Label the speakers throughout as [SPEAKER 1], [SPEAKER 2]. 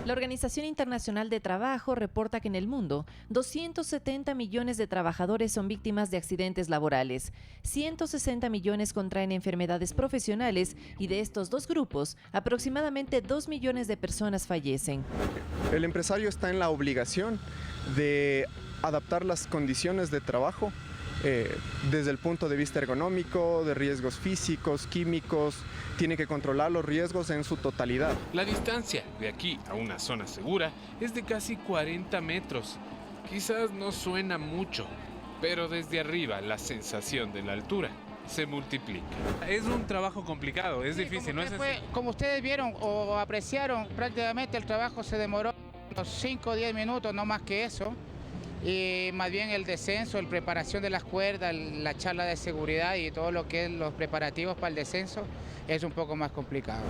[SPEAKER 1] La Organización Internacional de Trabajo reporta que en el mundo 270 millones de trabajadores son víctimas de accidentes laborales, 160 millones contraen enfermedades profesionales y de estos dos grupos, aproximadamente 2 millones de personas fallecen.
[SPEAKER 2] El empresario está en la obligación de adaptar las condiciones de trabajo desde el punto de vista ergonómico, de riesgos físicos, químicos, tiene que controlar los riesgos en su totalidad.
[SPEAKER 3] La distancia de aquí a una zona segura es de casi 40 metros. Quizás no suena mucho, pero desde arriba la sensación de la altura se multiplica. Es un trabajo complicado, es difícil, ¿no es así?
[SPEAKER 4] Como ustedes vieron o apreciaron, prácticamente el trabajo se demoró unos 5 o 10 minutos, no más que eso. Y más bien el descenso, la preparación de las cuerdas, la charla de seguridad y todo lo que es los preparativos para el descenso es un poco más complicado.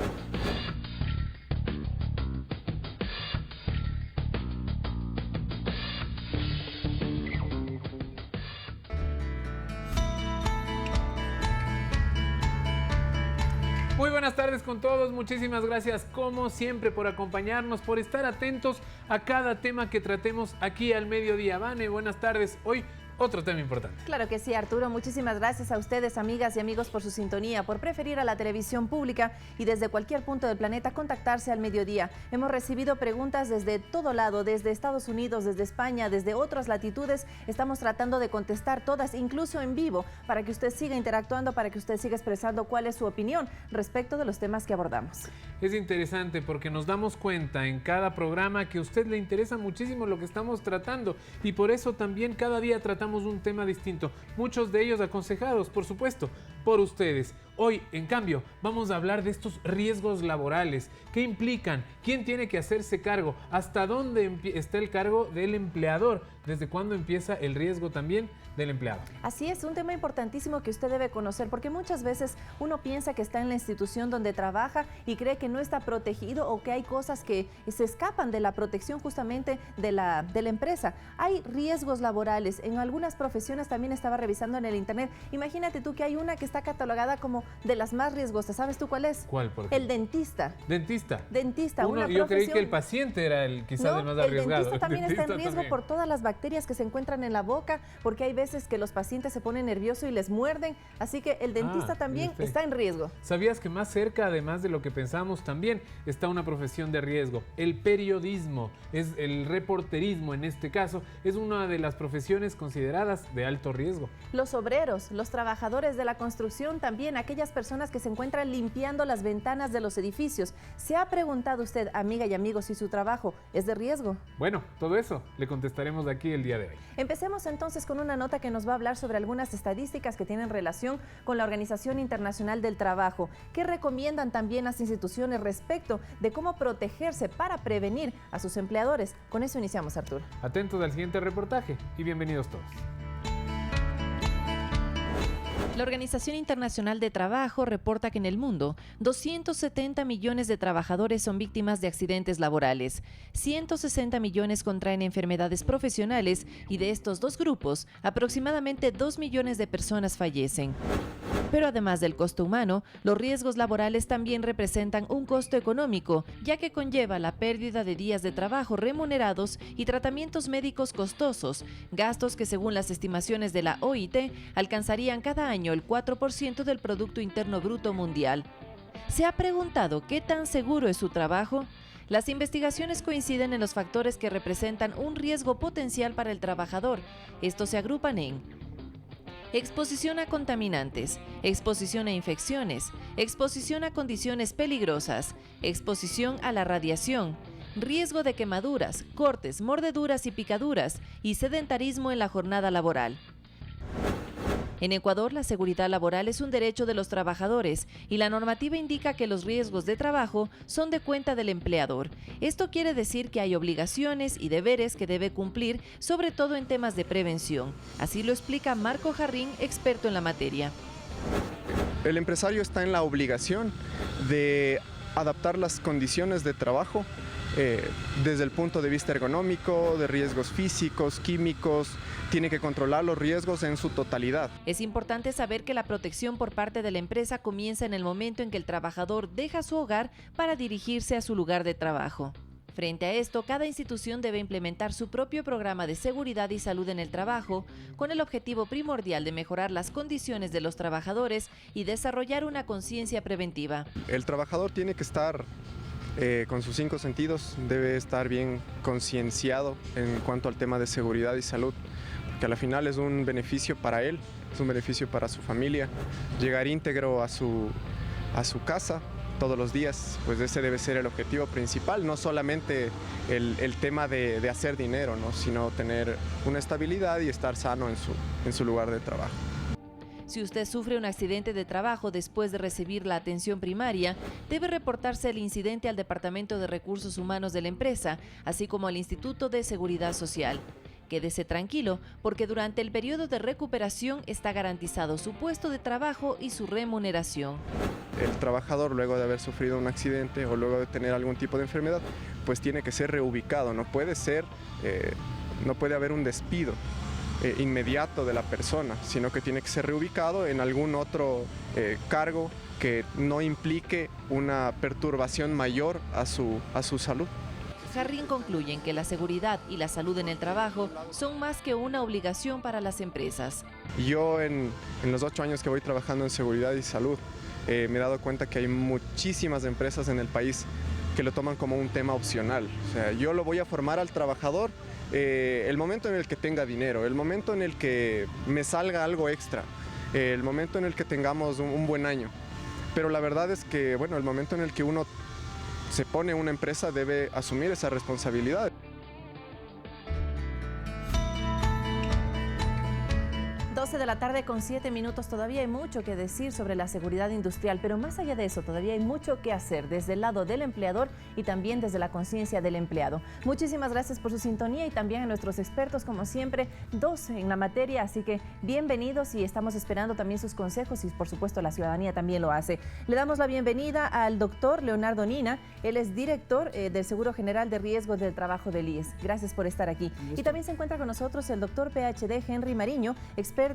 [SPEAKER 3] Muy buenas tardes con todos, muchísimas gracias como siempre por acompañarnos, por estar atentos a cada tema que tratemos aquí al mediodía. Vane, buenas tardes. Hoy otro tema importante.
[SPEAKER 1] Claro que sí, Arturo. Muchísimas gracias a ustedes, amigas y amigos, por su sintonía, por preferir a la televisión pública y desde cualquier punto del planeta contactarse al mediodía. Hemos recibido preguntas desde todo lado, desde Estados Unidos, desde España, desde otras latitudes. Estamos tratando de contestar todas, incluso en vivo, para que usted siga interactuando, para que usted siga expresando cuál es su opinión respecto de los temas que abordamos.
[SPEAKER 3] Es interesante porque nos damos cuenta en cada programa que a usted le interesa muchísimo lo que estamos tratando y por eso también cada día tratamos un tema distinto, muchos de ellos aconsejados, por supuesto, por ustedes. Hoy, en cambio, vamos a hablar de estos riesgos laborales. ¿Qué implican? ¿Quién tiene que hacerse cargo? ¿Hasta dónde está el cargo del empleador? ¿Desde cuándo empieza el riesgo también del empleado?
[SPEAKER 1] Así es, un tema importantísimo que usted debe conocer, porque muchas veces uno piensa que está en la institución donde trabaja y cree que no está protegido o que hay cosas que se escapan de la protección justamente de la empresa. Hay riesgos laborales. En algunas profesiones, también estaba revisando en el internet, imagínate tú que hay una que está catalogada como de las más riesgosas. ¿Sabes tú cuál es?
[SPEAKER 3] ¿Cuál, por ejemplo?
[SPEAKER 1] El dentista.
[SPEAKER 3] ¿Dentista?
[SPEAKER 1] Dentista, una
[SPEAKER 3] yo
[SPEAKER 1] profesión...
[SPEAKER 3] creí que el paciente era quizás el más arriesgado.
[SPEAKER 1] El dentista también está en riesgo
[SPEAKER 3] también.
[SPEAKER 1] por todas las bacterias que se encuentran en la boca, porque hay veces que los pacientes se ponen nerviosos y les muerden, así que el dentista también está en riesgo.
[SPEAKER 3] ¿Sabías que más cerca, además de lo que pensamos, también está una profesión de riesgo? El periodismo, es el reporterismo en este caso, es una de las profesiones consideradas de alto riesgo.
[SPEAKER 1] Los obreros, los trabajadores de la construcción también, aquellas personas que se encuentran limpiando las ventanas de los edificios. ¿Se ha preguntado usted, amiga y amigo, si su trabajo es de riesgo?
[SPEAKER 3] Bueno, todo eso le contestaremos aquí el día de hoy.
[SPEAKER 1] Empecemos entonces con una nota que nos va a hablar sobre algunas estadísticas que tienen relación con la Organización Internacional del Trabajo, que recomiendan también las instituciones respecto de cómo protegerse para prevenir a sus empleadores. Con eso iniciamos, Arturo.
[SPEAKER 3] Atentos al siguiente reportaje y bienvenidos todos.
[SPEAKER 1] La Organización Internacional de Trabajo reporta que en el mundo 270 millones de trabajadores son víctimas de accidentes laborales, 160 millones contraen enfermedades profesionales y de estos dos grupos, aproximadamente 2 millones de personas fallecen. Pero además del costo humano, los riesgos laborales también representan un costo económico, ya que conlleva la pérdida de días de trabajo remunerados y tratamientos médicos costosos, gastos que según las estimaciones de la OIT alcanzarían cada año el 4% del Producto Interno Bruto mundial. ¿Se ha preguntado qué tan seguro es su trabajo? Las investigaciones coinciden en los factores que representan un riesgo potencial para el trabajador. Estos se agrupan en exposición a contaminantes, exposición a infecciones, exposición a condiciones peligrosas, exposición a la radiación, riesgo de quemaduras, cortes, mordeduras y picaduras y sedentarismo en la jornada laboral. En Ecuador, la seguridad laboral es un derecho de los trabajadores y la normativa indica que los riesgos de trabajo son de cuenta del empleador. Esto quiere decir que hay obligaciones y deberes que debe cumplir, sobre todo en temas de prevención. Así lo explica Marco Jarrín, experto en la materia.
[SPEAKER 2] El empresario está en la obligación de adaptar las condiciones de trabajo desde el punto de vista ergonómico, de riesgos físicos, químicos, tiene que controlar los riesgos en su totalidad.
[SPEAKER 1] Es importante saber que la protección por parte de la empresa comienza en el momento en que el trabajador deja su hogar para dirigirse a su lugar de trabajo. Frente a esto, cada institución debe implementar su propio programa de seguridad y salud en el trabajo, con el objetivo primordial de mejorar las condiciones de los trabajadores y desarrollar una conciencia preventiva.
[SPEAKER 2] El trabajador tiene que estar con sus 5 sentidos, debe estar bien concienciado en cuanto al tema de seguridad y salud, que a la final es un beneficio para él, es un beneficio para su familia. Llegar íntegro a su casa todos los días, pues ese debe ser el objetivo principal, no solamente el tema de hacer dinero, ¿no? Sino tener una estabilidad y estar sano en su lugar de trabajo.
[SPEAKER 1] Si usted sufre un accidente de trabajo después de recibir la atención primaria, debe reportarse el incidente al Departamento de Recursos Humanos de la empresa, así como al Instituto de Seguridad Social. Quédese tranquilo, porque durante el periodo de recuperación está garantizado su puesto de trabajo y su remuneración.
[SPEAKER 2] El trabajador, luego de haber sufrido un accidente o luego de tener algún tipo de enfermedad, pues tiene que ser reubicado, no puede haber un despido inmediato de la persona, sino que tiene que ser reubicado en algún otro cargo que no implique una perturbación mayor a su salud.
[SPEAKER 1] Jarrín concluyen que la seguridad y la salud en el trabajo son más que una obligación para las empresas.
[SPEAKER 2] Yo en los 8 años que voy trabajando en seguridad y salud, me he dado cuenta que hay muchísimas empresas en el país que lo toman como un tema opcional. O sea, yo lo voy a formar al trabajador el momento en el que tenga dinero, el momento en el que me salga algo extra, el momento en el que tengamos un buen año. Pero la verdad es que, bueno, el momento en el que uno se pone una empresa debe asumir esa responsabilidad.
[SPEAKER 1] 12 de la tarde con 7 minutos, todavía hay mucho que decir sobre la seguridad industrial, pero más allá de eso, todavía hay mucho que hacer desde el lado del empleador y también desde la conciencia del empleado. Muchísimas gracias por su sintonía y también a nuestros expertos, como siempre, 2 en la materia, así que bienvenidos y estamos esperando también sus consejos y por supuesto la ciudadanía también lo hace. Le damos la bienvenida al doctor Leonardo Nina, él es director del Seguro General de Riesgos del Trabajo del IES. Gracias por estar aquí. Y también se encuentra con nosotros el doctor PhD Henry Mariño, experto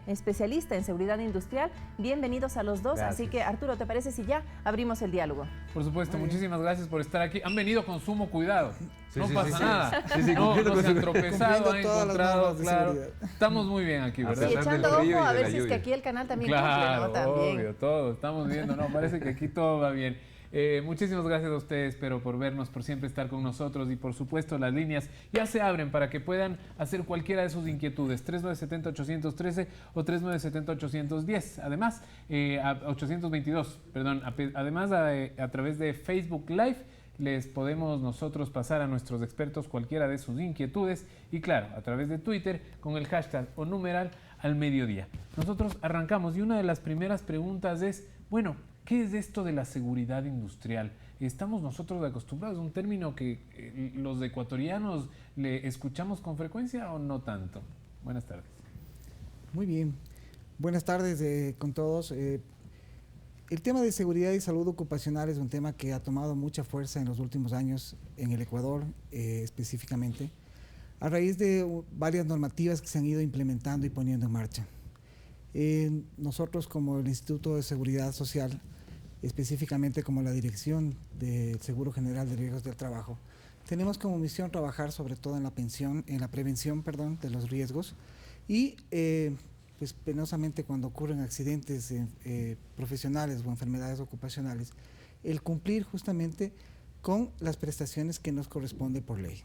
[SPEAKER 1] especialista en seguridad industrial. Bienvenidos a los dos. Gracias. Así que Arturo, ¿te parece si ya abrimos el diálogo?
[SPEAKER 3] Por supuesto, muchísimas gracias por estar aquí. Han venido con sumo cuidado.
[SPEAKER 5] Sí,
[SPEAKER 3] no
[SPEAKER 5] sí,
[SPEAKER 3] pasa
[SPEAKER 5] sí,
[SPEAKER 3] nada.
[SPEAKER 5] Sí,
[SPEAKER 3] no se han tropezado, han encontrado, claro. Estamos muy bien aquí, ¿verdad?
[SPEAKER 1] Y echando ojo a ver si es que aquí el canal también cumple, ¿no? También.
[SPEAKER 3] Obvio, todo, estamos viendo, ¿no? Parece que aquí todo va bien. Muchísimas gracias a ustedes, pero por vernos, por siempre estar con nosotros y por supuesto las líneas ya se abren para que puedan hacer cualquiera de sus inquietudes, 3970-813 o 3970-810, además, 822, perdón, además a través de Facebook Live les podemos nosotros pasar a nuestros expertos cualquiera de sus inquietudes y claro, a través de Twitter con el hashtag o numeral al mediodía. Nosotros arrancamos y una de las primeras preguntas es, bueno, ¿qué es esto de la seguridad industrial? Estamos nosotros acostumbrados, un término que los ecuatorianos le escuchamos con frecuencia o no tanto. Buenas tardes.
[SPEAKER 6] Muy bien. Buenas tardes con todos. El tema de seguridad y salud ocupacional es un tema que ha tomado mucha fuerza en los últimos años en el Ecuador específicamente, a raíz de varias normativas que se han ido implementando y poniendo en marcha. Nosotros como el Instituto de Seguridad Social, específicamente como la Dirección del Seguro General de Riesgos del Trabajo, tenemos como misión trabajar sobre todo en la prevención de los riesgos y pues penosamente cuando ocurren accidentes profesionales o enfermedades ocupacionales, el cumplir justamente con las prestaciones que nos corresponde por ley.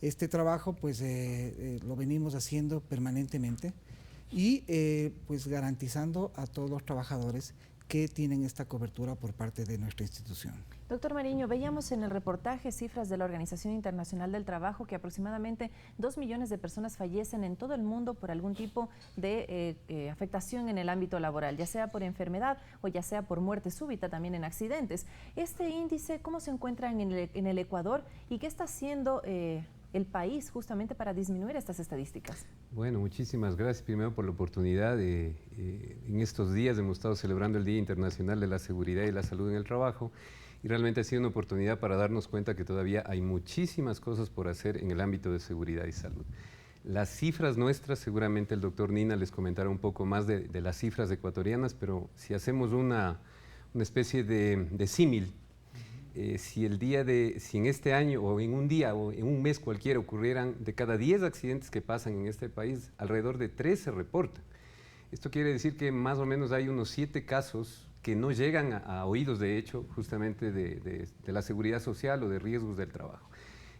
[SPEAKER 6] Este trabajo pues lo venimos haciendo permanentemente y pues garantizando a todos los trabajadores que tienen esta cobertura por parte de nuestra institución.
[SPEAKER 1] Doctor Mariño, veíamos en el reportaje cifras de la Organización Internacional del Trabajo que aproximadamente 2 millones de personas fallecen en todo el mundo por algún tipo de afectación en el ámbito laboral, ya sea por enfermedad o ya sea por muerte súbita, también en accidentes. Este índice, ¿cómo se encuentra en el Ecuador y qué está haciendo el país justamente para disminuir estas estadísticas?
[SPEAKER 5] Bueno, muchísimas gracias primero por la oportunidad. En estos días hemos estado celebrando el Día Internacional de la Seguridad y la Salud en el Trabajo y realmente ha sido una oportunidad para darnos cuenta que todavía hay muchísimas cosas por hacer en el ámbito de seguridad y salud. Las cifras nuestras, seguramente el doctor Nina les comentará un poco más de las cifras ecuatorianas, pero si hacemos una especie de símil, si en este año o en un día o en un mes cualquiera ocurrieran de cada 10 accidentes que pasan en este país, alrededor de 3 se reportan. Esto quiere decir que más o menos hay unos 7 casos que no llegan a oídos, de hecho, justamente de la seguridad social o de riesgos del trabajo.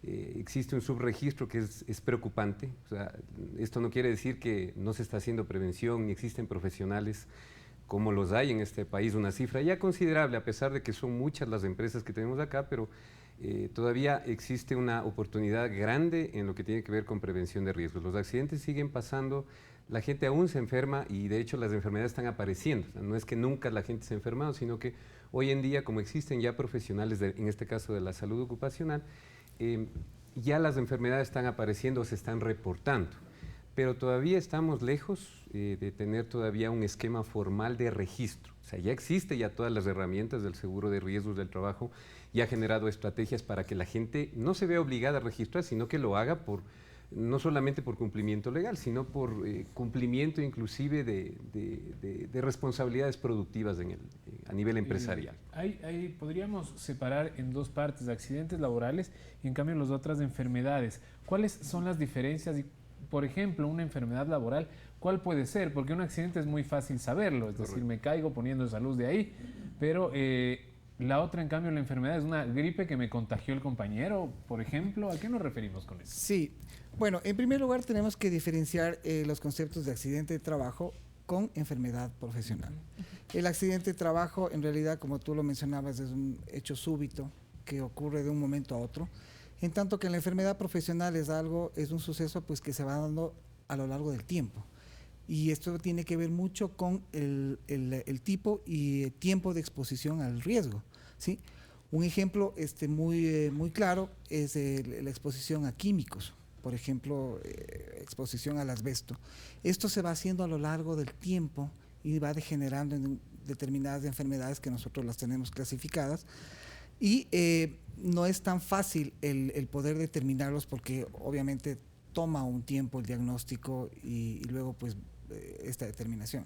[SPEAKER 5] Existe un subregistro que es preocupante. O sea, esto no quiere decir que no se está haciendo prevención, ni existen profesionales como los hay en este país, una cifra ya considerable, a pesar de que son muchas las empresas que tenemos acá, pero todavía existe una oportunidad grande en lo que tiene que ver con prevención de riesgos. Los accidentes siguen pasando, la gente aún se enferma y de hecho las enfermedades están apareciendo. O sea, no es que nunca la gente se ha enfermado, sino que hoy en día, como existen ya profesionales, en este caso de la salud ocupacional, ya las enfermedades están apareciendo, se están reportando. Pero todavía estamos lejos de tener todavía un esquema formal de registro. O sea, ya existe ya todas las herramientas del seguro de riesgos del trabajo, ya ha generado estrategias para que la gente no se vea obligada a registrar, sino que lo haga no solamente por cumplimiento legal, sino por cumplimiento inclusive de responsabilidades productivas a nivel empresarial.
[SPEAKER 3] Podríamos separar en 2 partes, accidentes laborales y en cambio las otras enfermedades. ¿Cuáles son las diferencias? Por ejemplo, una enfermedad laboral, ¿cuál puede ser? Porque un accidente es muy fácil saberlo, es decir, me caigo poniendo esa luz de ahí, pero la otra, en cambio, la enfermedad es una gripe que me contagió el compañero, por ejemplo. ¿A qué nos referimos con eso?
[SPEAKER 6] Sí, bueno, en primer lugar tenemos que diferenciar los conceptos de accidente de trabajo con enfermedad profesional. El accidente de trabajo, en realidad, como tú lo mencionabas, es un hecho súbito que ocurre de un momento a otro, en tanto que la enfermedad profesional es un suceso pues que se va dando a lo largo del tiempo. Y esto tiene que ver mucho con el tipo y tiempo de exposición al riesgo, ¿sí? Un ejemplo muy claro es la exposición a químicos, por ejemplo, exposición al asbesto. Esto se va haciendo a lo largo del tiempo y va degenerando en determinadas enfermedades que nosotros las tenemos clasificadas. Y no es tan fácil el poder determinarlos porque obviamente toma un tiempo el diagnóstico y luego pues esta determinación.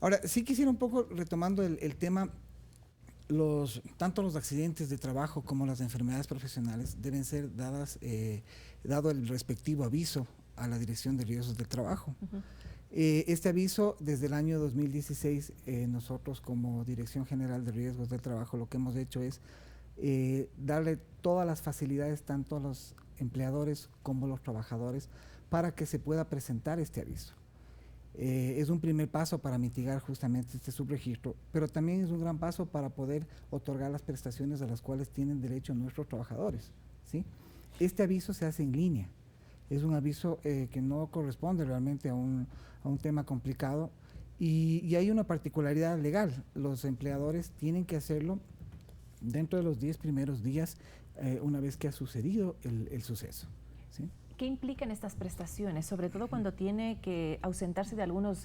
[SPEAKER 6] Ahora, sí quisiera un poco retomando el tema, tanto los accidentes de trabajo como las enfermedades profesionales deben ser dadas, dado el respectivo aviso a la Dirección de Riesgos del Trabajo. Este aviso, desde el año 2016, nosotros como Dirección General de Riesgos del Trabajo lo que hemos hecho es darle todas las facilidades tanto a los empleadores como a los trabajadores para que se pueda presentar este aviso. Es un primer paso para mitigar justamente este subregistro, pero también es un gran paso para poder otorgar las prestaciones a las cuales tienen derecho nuestros trabajadores, ¿sí? Este aviso se hace en línea, es un aviso que no corresponde realmente a un tema complicado y hay una particularidad legal. Los empleadores tienen que hacerlo dentro de los 10 primeros días una vez que ha sucedido el suceso, ¿sí?
[SPEAKER 1] ¿Qué implican estas prestaciones? Sobre todo cuando tiene que ausentarse de algunos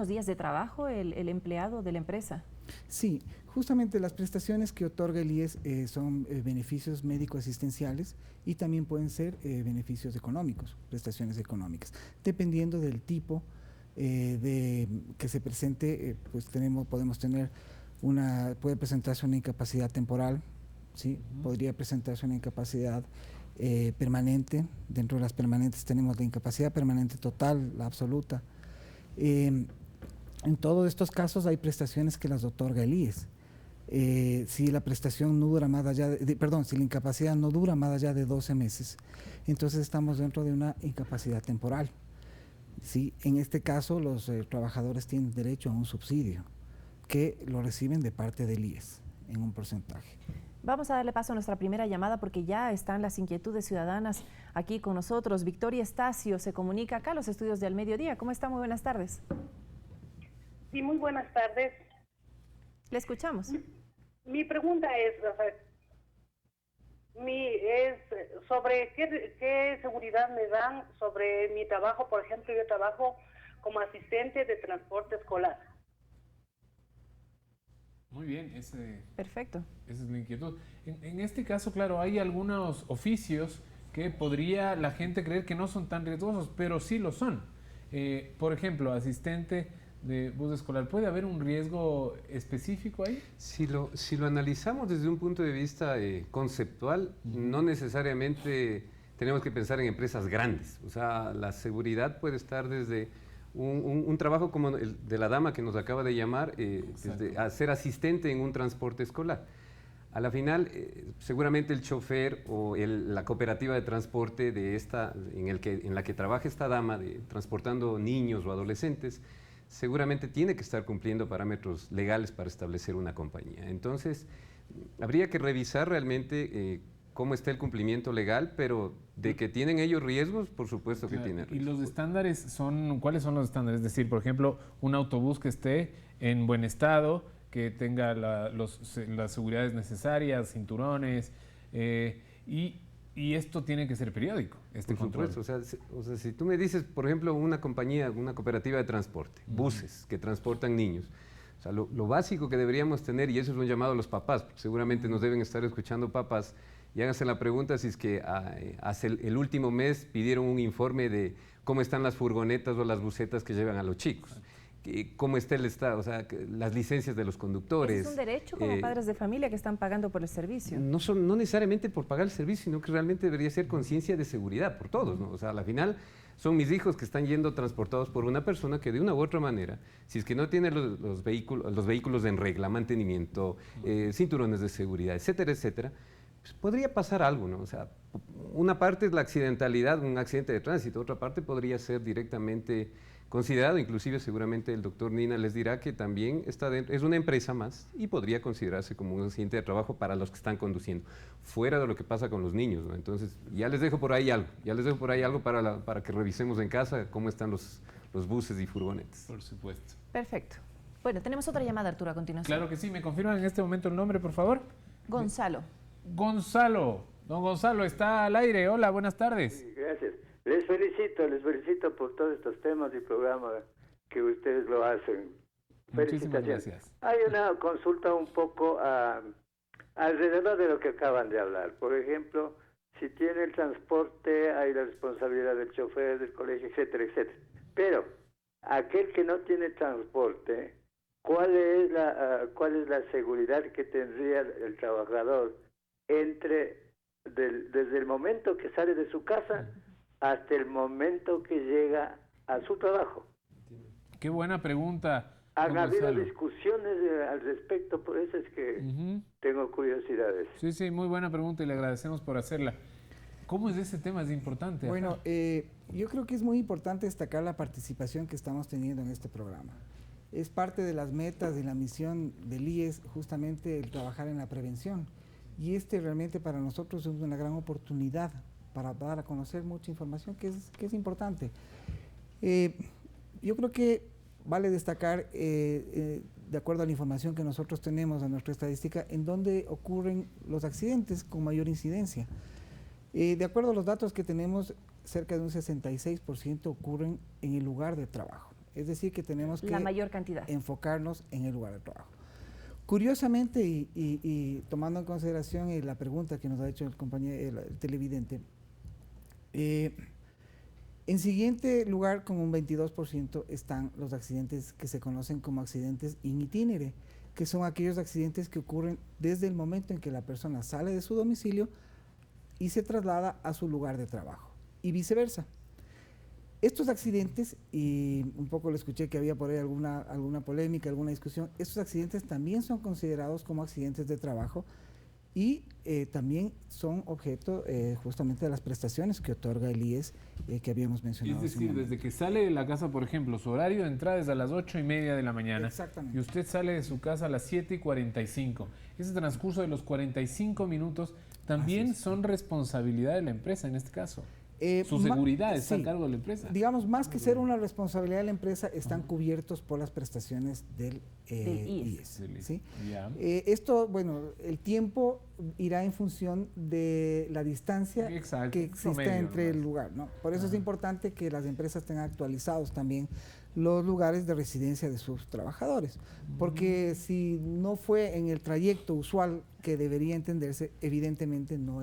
[SPEAKER 1] días de trabajo el empleado de la empresa.
[SPEAKER 6] Sí, justamente las prestaciones que otorga el IES son beneficios médico-asistenciales y también pueden ser beneficios económicos, prestaciones económicas. Dependiendo del tipo que se presente, pues podemos tener puede presentarse una incapacidad temporal, ¿sí? Podría presentarse una incapacidad permanente. Dentro de las permanentes tenemos la incapacidad permanente total, la absoluta. En todos estos casos hay prestaciones que las otorga el IES. Si la prestación no dura más allá si la incapacidad no dura más allá de 12 meses, entonces estamos dentro de una incapacidad temporal, ¿sí? En este caso los trabajadores tienen derecho a un subsidio que lo reciben de parte del IES en un porcentaje.
[SPEAKER 1] Vamos a darle paso a nuestra primera llamada porque ya están las inquietudes ciudadanas aquí con nosotros. Victoria Estacio se comunica acá a los estudios de Al Mediodía. ¿Cómo está? Muy buenas tardes.
[SPEAKER 7] Sí, muy buenas tardes.
[SPEAKER 1] Le escuchamos.
[SPEAKER 7] Mi pregunta es sobre qué seguridad me dan sobre mi trabajo. Por ejemplo, yo trabajo como asistente de transporte escolar.
[SPEAKER 3] Muy bien,
[SPEAKER 1] perfecto.
[SPEAKER 3] Esa es la inquietud. En este caso, claro, hay algunos oficios que podría la gente creer que no son tan riesgosos, pero sí lo son. Por ejemplo, asistente de bus escolar. ¿Puede haber un riesgo específico ahí?
[SPEAKER 5] Si lo analizamos desde un punto de vista conceptual, no necesariamente tenemos que pensar en empresas grandes. O sea, la seguridad puede estar desde un trabajo como el de la dama que nos acaba de llamar, desde a ser asistente en un transporte escolar. A la final, seguramente el chofer o la cooperativa de transporte en la que trabaja esta dama, transportando niños o adolescentes, seguramente tiene que estar cumpliendo parámetros legales para establecer una compañía. Entonces, habría que revisar realmente cómo está el cumplimiento legal, pero de que tienen ellos riesgos, por supuesto que tienen riesgos.
[SPEAKER 3] ¿Y los estándares cuáles son los estándares? Es decir, por ejemplo, un autobús que esté en buen estado, que tenga las seguridades necesarias, cinturones, y esto tiene que ser periódico, este control.
[SPEAKER 5] Por supuesto, o sea, si tú me dices, por ejemplo, una compañía, una cooperativa de transporte, buses que transportan niños, o sea, lo básico que deberíamos tener, y eso es un llamado a los papás, porque seguramente nos deben estar escuchando papás, y háganse la pregunta si es que hace el último mes pidieron un informe de cómo están las furgonetas o las busetas que llevan a los chicos. ¿Cómo está el estado? O sea, las licencias de los conductores.
[SPEAKER 8] ¿Es un derecho como padres de familia que están pagando por el servicio?
[SPEAKER 5] No necesariamente por pagar el servicio, sino que realmente debería ser conciencia de seguridad por todos, ¿no? O sea, al final son mis hijos que están yendo transportados por una persona que de una u otra manera, si es que no tiene los vehículos en regla, mantenimiento, cinturones de seguridad, etcétera, etcétera, pues podría pasar algo, ¿no? O sea, una parte es la accidentalidad, un accidente de tránsito, otra parte podría ser directamente considerado, inclusive seguramente el doctor Nina les dirá que también es una empresa más y podría considerarse como un accidente de trabajo para los que están conduciendo, fuera de lo que pasa con los niños, ¿no? Entonces, ya les dejo por ahí algo para que revisemos en casa cómo están los buses y furgonetas.
[SPEAKER 3] Por supuesto.
[SPEAKER 1] Perfecto. Bueno, tenemos otra llamada, Arturo, a continuación.
[SPEAKER 3] Claro que sí. ¿Me confirman en este momento el nombre, por favor?
[SPEAKER 1] Gonzalo.
[SPEAKER 3] Gonzalo. Don Gonzalo, está al aire. Hola, buenas tardes.
[SPEAKER 9] Sí, gracias. Les felicito por todos estos temas y programas que ustedes lo hacen.
[SPEAKER 3] Muchísimas gracias.
[SPEAKER 9] Hay una consulta un poco alrededor de lo que acaban de hablar. Por ejemplo, si tiene el transporte, hay la responsabilidad del chofer, del colegio, etcétera, etcétera. Pero aquel que no tiene transporte, ¿cuál es la seguridad que tendría el trabajador desde el momento que sale de su casa hasta el momento que llega a su trabajo?
[SPEAKER 3] Qué buena pregunta.
[SPEAKER 9] Han habido discusiones al respecto, por eso es que tengo curiosidades.
[SPEAKER 3] Sí, muy buena pregunta y le agradecemos por hacerla. ¿Cómo es ese tema? Es importante.
[SPEAKER 6] Bueno, yo creo que es muy importante destacar la participación que estamos teniendo en este programa. Es parte de las metas y la misión del IES justamente el trabajar en la prevención. Y realmente para nosotros es una gran oportunidad para dar a conocer mucha información que es importante. Yo creo que vale destacar, de acuerdo a la información que nosotros tenemos en nuestra estadística, en dónde ocurren los accidentes con mayor incidencia. De acuerdo a los datos que tenemos, cerca de un 66% ocurren en el lugar de trabajo. Es decir, que tenemos que
[SPEAKER 8] la mayor cantidad.
[SPEAKER 6] Enfocarnos en el lugar de trabajo. Curiosamente, y tomando en consideración la pregunta que nos ha hecho el compañero, el televidente, en siguiente lugar, con un 22%, están los accidentes que se conocen como accidentes in itinere, que son aquellos accidentes que ocurren desde el momento en que la persona sale de su domicilio y se traslada a su lugar de trabajo, y viceversa. Estos accidentes, y un poco le escuché que había por ahí alguna polémica, alguna discusión, estos accidentes también son considerados como accidentes de trabajo y también son objeto justamente de las prestaciones que otorga el IES que habíamos mencionado.
[SPEAKER 3] Es decir, desde que sale de la casa, por ejemplo, su horario de entrada es a las 8:30 de la mañana.
[SPEAKER 6] Exactamente.
[SPEAKER 3] Y usted sale de su casa a las 7:45. Ese transcurso de los 45 minutos también son responsabilidad de la empresa en este caso. Su seguridad está a cargo de la empresa.
[SPEAKER 6] Digamos, más que ser una responsabilidad de la empresa, están cubiertos por las prestaciones del IES. ¿Sí? Esto, bueno, el tiempo irá en función de la distancia que exista entre el lugar, ¿no? Por eso es importante que las empresas tengan actualizados también los lugares de residencia de sus trabajadores, porque si no fue en el trayecto usual que debería entenderse, evidentemente no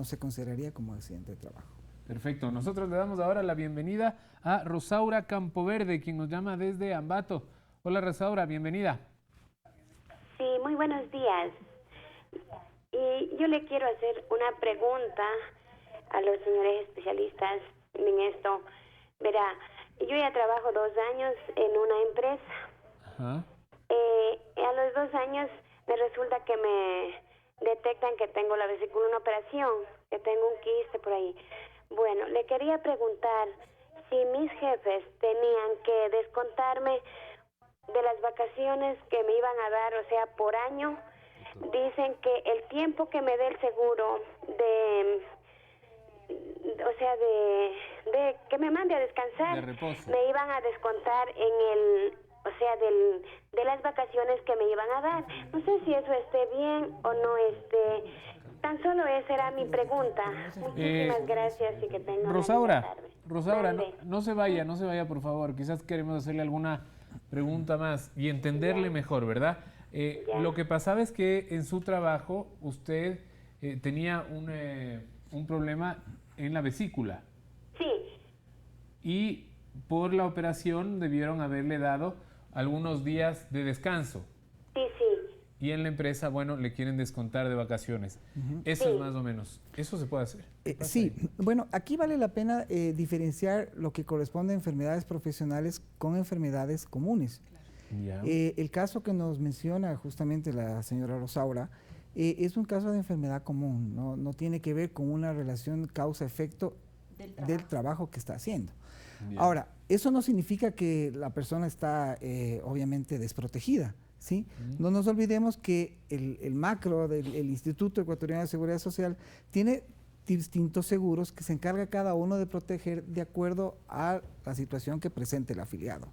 [SPEAKER 6] se consideraría como accidente de trabajo.
[SPEAKER 3] Perfecto. Nosotros le damos ahora la bienvenida a Rosaura Campoverde, quien nos llama desde Ambato. Hola Rosaura, bienvenida.
[SPEAKER 10] Sí, muy buenos días. Y yo le quiero hacer una pregunta a los señores especialistas en esto. Verá, yo ya trabajo 2 años en una empresa.
[SPEAKER 3] Ajá.
[SPEAKER 10] A los 2 años me resulta que me detectan que tengo la vesícula, una operación, que tengo un quiste por ahí. Bueno, le quería preguntar si mis jefes tenían que descontarme de las vacaciones que me iban a dar, o sea, por año. Dicen que el tiempo que me dé el seguro de que me mande a descansar, me iban a descontar de las vacaciones que me iban a dar. No sé si eso esté bien o no esté. Tan solo esa era mi pregunta. Muchísimas gracias y que tengan
[SPEAKER 3] Rosaura,
[SPEAKER 10] una buena tarde.
[SPEAKER 3] Rosaura, no se vaya por favor. Quizás queremos hacerle alguna pregunta más y entenderle mejor, ¿verdad? Lo que pasaba es que en su trabajo usted tenía un problema en la vesícula.
[SPEAKER 10] Sí.
[SPEAKER 3] Y por la operación debieron haberle dado algunos días de descanso.
[SPEAKER 10] Sí, sí.
[SPEAKER 3] Y en la empresa, bueno, le quieren descontar de vacaciones. Eso es más o menos. ¿Eso se puede hacer?
[SPEAKER 6] Sí, bueno, aquí vale la pena diferenciar lo que corresponde a enfermedades profesionales con enfermedades comunes.
[SPEAKER 3] Ya.
[SPEAKER 6] El caso que nos menciona justamente la señora Rosaura es un caso de enfermedad común, no tiene que ver con una relación causa-efecto del trabajo que está haciendo.
[SPEAKER 3] Ya.
[SPEAKER 6] Ahora, eso no significa que la persona está obviamente desprotegida, ¿sí? No nos olvidemos que el macro del Instituto Ecuatoriano de Seguridad Social tiene distintos seguros que se encarga cada uno de proteger de acuerdo a la situación que presente el afiliado.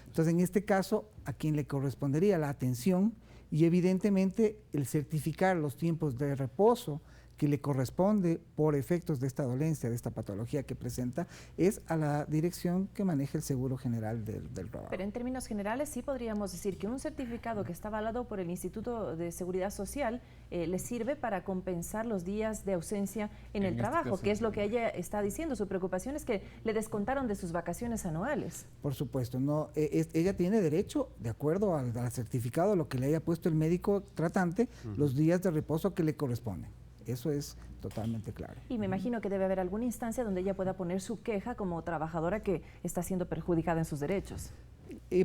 [SPEAKER 6] Entonces, en este caso, a quien le correspondería la atención y evidentemente el certificar los tiempos de reposo que le corresponde por efectos de esta dolencia, de esta patología que presenta, es a la dirección que maneja el Seguro General del Trabajo.
[SPEAKER 8] Pero en términos generales sí podríamos decir que un certificado que está avalado por el Instituto de Seguridad Social le sirve para compensar los días de ausencia en el trabajo, que es lo que ella está diciendo. Su preocupación es que le descontaron de sus vacaciones anuales.
[SPEAKER 6] Por supuesto, no, ella tiene derecho, de acuerdo al certificado, lo que le haya puesto el médico tratante, los días de reposo que le corresponden. Eso es totalmente claro.
[SPEAKER 8] Y me imagino que debe haber alguna instancia donde ella pueda poner su queja como trabajadora que está siendo perjudicada en sus derechos.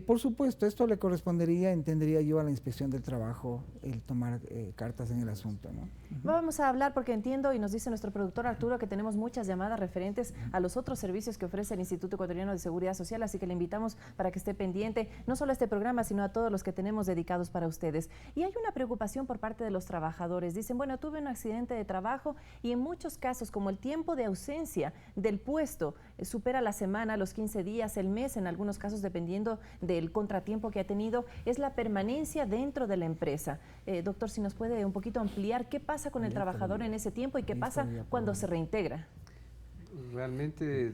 [SPEAKER 6] Por supuesto, esto le correspondería, entendería yo, a la Inspección del Trabajo el tomar cartas en el asunto, ¿no?
[SPEAKER 8] Vamos a hablar porque entiendo y nos dice nuestro productor Arturo que tenemos muchas llamadas referentes a los otros servicios que ofrece el Instituto Ecuatoriano de Seguridad Social, así que le invitamos para que esté pendiente, no solo a este programa, sino a todos los que tenemos dedicados para ustedes. Y hay una preocupación por parte de los trabajadores. Dicen, bueno, tuve un accidente de trabajo y en muchos casos, como el tiempo de ausencia del puesto supera la semana, los 15 días, el mes, en algunos casos dependiendo del contratiempo que ha tenido, es la permanencia dentro de la empresa. Doctor, si nos puede un poquito ampliar, ¿qué pasa con el trabajador en ese tiempo y qué pasa cuando se reintegra?
[SPEAKER 5] Realmente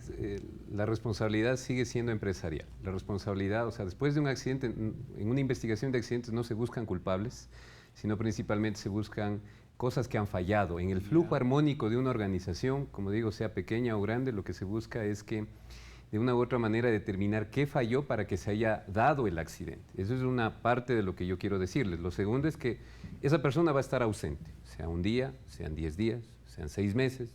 [SPEAKER 5] la responsabilidad sigue siendo empresarial. La responsabilidad, o sea, después de un accidente, en una investigación de accidentes no se buscan culpables, sino principalmente se buscan cosas que han fallado. En el flujo armónico de una organización, como digo, sea pequeña o grande, lo que se busca es que de una u otra manera determinar qué falló para que se haya dado el accidente. Eso es una parte de lo que yo quiero decirles. Lo segundo es que esa persona va a estar ausente, sea un día, sean 10 días, sean 6 meses,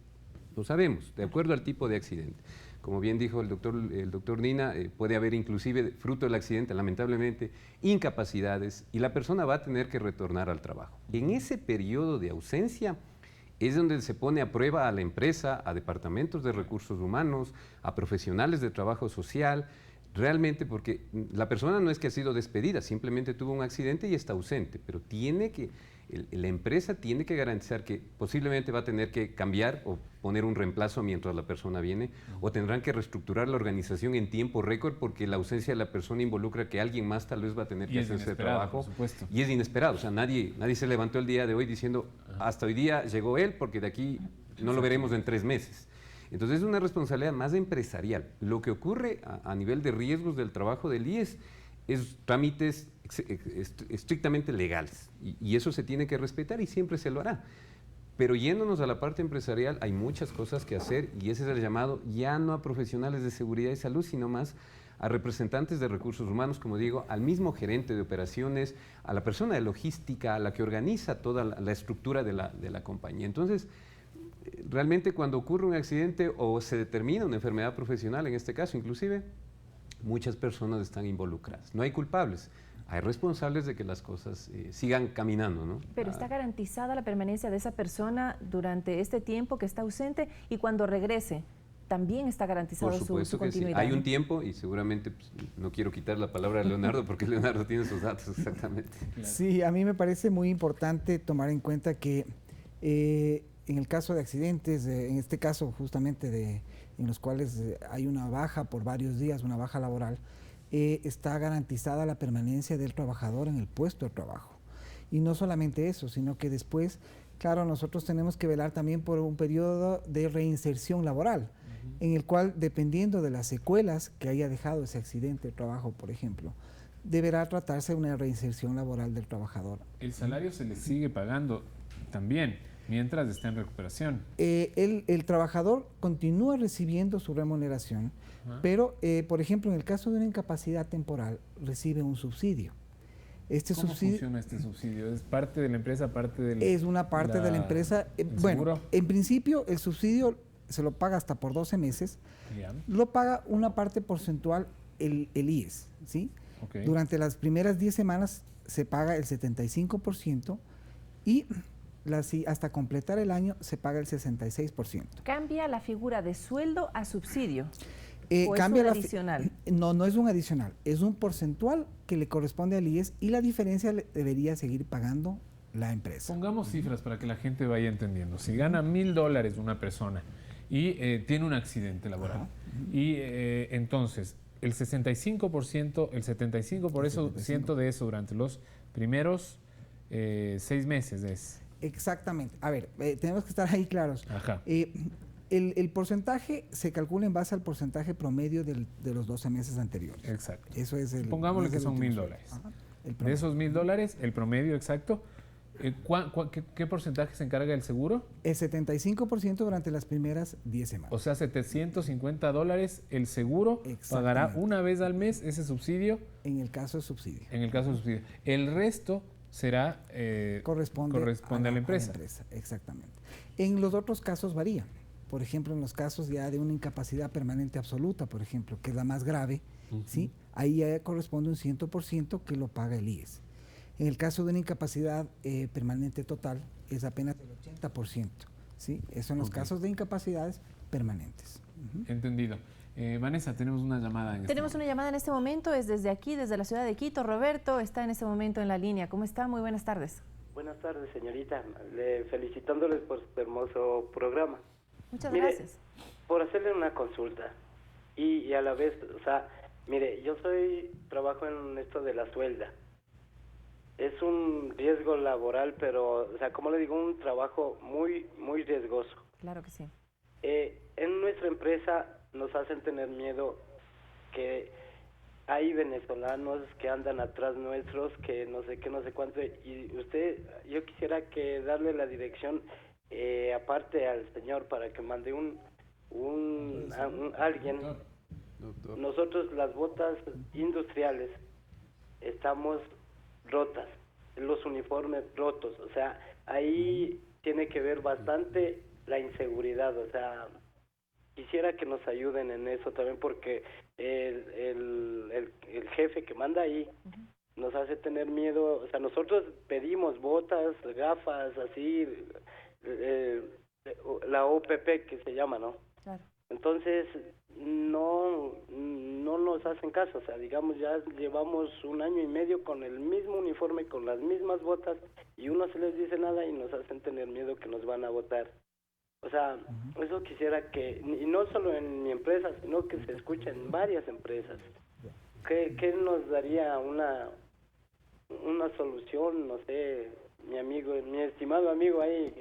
[SPEAKER 5] lo sabemos, de acuerdo al tipo de accidente. Como bien dijo el doctor Nina, puede haber inclusive, fruto del accidente, lamentablemente, incapacidades y la persona va a tener que retornar al trabajo. En ese periodo de ausencia es donde se pone a prueba a la empresa, a departamentos de recursos humanos, a profesionales de trabajo social, realmente porque la persona no es que ha sido despedida, simplemente tuvo un accidente y está ausente, pero la empresa tiene que garantizar que posiblemente va a tener que cambiar o poner un reemplazo mientras la persona viene, o tendrán que reestructurar la organización en tiempo récord porque la ausencia de la persona involucra que alguien más tal vez va a tener que hacer ese trabajo. Y es inesperado, o sea, nadie se levantó el día de hoy diciendo, hasta hoy día llegó él porque de aquí no lo veremos en 3 meses. Entonces es una responsabilidad más empresarial. Lo que ocurre a nivel de riesgos del trabajo del IES es trámites estrictamente legales y eso se tiene que respetar y siempre se lo hará. Pero yéndonos a la parte empresarial, hay muchas cosas que hacer y ese es el llamado ya no a profesionales de seguridad y salud, sino más a representantes de recursos humanos, como digo, al mismo gerente de operaciones, a la persona de logística, a la que organiza toda la estructura de la compañía. Entonces, realmente cuando ocurre un accidente o se determina una enfermedad profesional, en este caso inclusive, muchas personas están involucradas. No hay culpables. Hay responsables de que las cosas sigan caminando, ¿no?
[SPEAKER 8] Pero ¿está garantizada la permanencia de esa persona durante este tiempo que está ausente y cuando regrese? También está garantizado
[SPEAKER 5] Por supuesto
[SPEAKER 8] su
[SPEAKER 5] que sí.
[SPEAKER 8] continuidad.
[SPEAKER 5] Hay un tiempo y seguramente pues, no quiero quitar la palabra a Leonardo porque Leonardo tiene sus datos exactamente.
[SPEAKER 3] Claro.
[SPEAKER 6] Sí, a mí me parece muy importante tomar en cuenta que en el caso de accidentes, en este caso justamente en los cuales hay una baja por varios días, una baja laboral, está garantizada la permanencia del trabajador en el puesto de trabajo. Y no solamente eso, sino que después, claro, nosotros tenemos que velar también por un periodo de reinserción laboral, en el cual, dependiendo de las secuelas que haya dejado ese accidente de trabajo, por ejemplo, deberá tratarse de una reinserción laboral del trabajador.
[SPEAKER 3] El salario se le sigue pagando también mientras está en recuperación.
[SPEAKER 6] El trabajador continúa recibiendo su remuneración, pero, por ejemplo, en el caso de una incapacidad temporal, recibe un subsidio.
[SPEAKER 3] ¿Cómo funciona este subsidio? ¿Es parte de la empresa, parte del...?
[SPEAKER 6] Es una parte de la empresa. Bueno,
[SPEAKER 3] seguro?
[SPEAKER 6] en principio, el subsidio se lo paga hasta por 12 meses.
[SPEAKER 3] Ya.
[SPEAKER 6] Lo paga una parte porcentual el IES, ¿sí?
[SPEAKER 3] Okay.
[SPEAKER 6] Durante las primeras 10 semanas se paga el 75% y hasta completar el año se paga el 66%.
[SPEAKER 8] ¿Cambia la figura de sueldo a subsidio? ¿O
[SPEAKER 6] Cambia
[SPEAKER 8] es un adicional?
[SPEAKER 6] No es un adicional, es un porcentual que le corresponde al IES y la diferencia debería seguir pagando la empresa.
[SPEAKER 3] Pongamos cifras para que la gente vaya entendiendo. Si gana $1,000 una persona y tiene un accidente laboral y entonces el 65%, el 75% de eso durante los primeros 6 meses es...
[SPEAKER 6] Exactamente. A ver, tenemos que estar ahí claros.
[SPEAKER 3] Ajá.
[SPEAKER 6] El porcentaje se calcula en base al porcentaje promedio de los 12 meses anteriores.
[SPEAKER 3] Exacto.
[SPEAKER 6] Eso es el...
[SPEAKER 3] Pongámosle que son $1,000. De esos $1,000, el promedio exacto, ¿qué porcentaje se encarga del seguro?
[SPEAKER 6] El 75% durante las primeras 10 semanas.
[SPEAKER 3] O sea, $750 el seguro pagará una vez al mes ese subsidio.
[SPEAKER 6] En el caso de subsidio.
[SPEAKER 3] En el caso de subsidio. El resto será corresponde a la empresa.
[SPEAKER 6] Exactamente. En los otros casos varía. Por ejemplo, en los casos ya de una incapacidad permanente absoluta, por ejemplo, que es la más grave, ¿sí? Ahí ya corresponde un 100% que lo paga el IES. En el caso de una incapacidad permanente total, es apenas el 80%, ¿sí? Esos son los casos de incapacidades permanentes.
[SPEAKER 3] Entendido. Vanessa, tenemos una llamada.
[SPEAKER 8] Tenemos una llamada en este momento, es desde aquí, desde la ciudad de Quito. Roberto está en este momento en la línea. ¿Cómo está? Muy buenas tardes.
[SPEAKER 11] Buenas tardes, señorita. Felicitándoles por su hermoso programa.
[SPEAKER 8] Muchas gracias.
[SPEAKER 11] Por hacerle una consulta y a la vez, o sea, mire, yo trabajo en esto de la suelda. Es un riesgo laboral, pero, o sea, como le digo, un trabajo muy, muy riesgoso.
[SPEAKER 8] Claro que sí.
[SPEAKER 11] En nuestra empresa nos hacen tener miedo que hay venezolanos que andan atrás nuestros, que no sé qué, no sé cuánto, y yo quisiera que darle la dirección aparte al señor para que mande alguien. Doctor. Nosotros las botas industriales estamos rotas, los uniformes rotos, o sea, ahí tiene que ver bastante la inseguridad, o sea, quisiera que nos ayuden en eso también porque el jefe que manda ahí nos hace tener miedo, o sea, nosotros pedimos botas, gafas, así, la OPP que se llama, ¿no?
[SPEAKER 8] Claro.
[SPEAKER 11] Entonces, no nos hacen caso, o sea, digamos, ya llevamos 1 año y medio con el mismo uniforme, con las mismas botas, y uno se les dice nada y nos hacen tener miedo que nos van a botar. O sea, eso quisiera que, y no solo en mi empresa, sino que se escuche en varias empresas. ¿Qué nos daría una solución? No sé, mi estimado amigo ahí.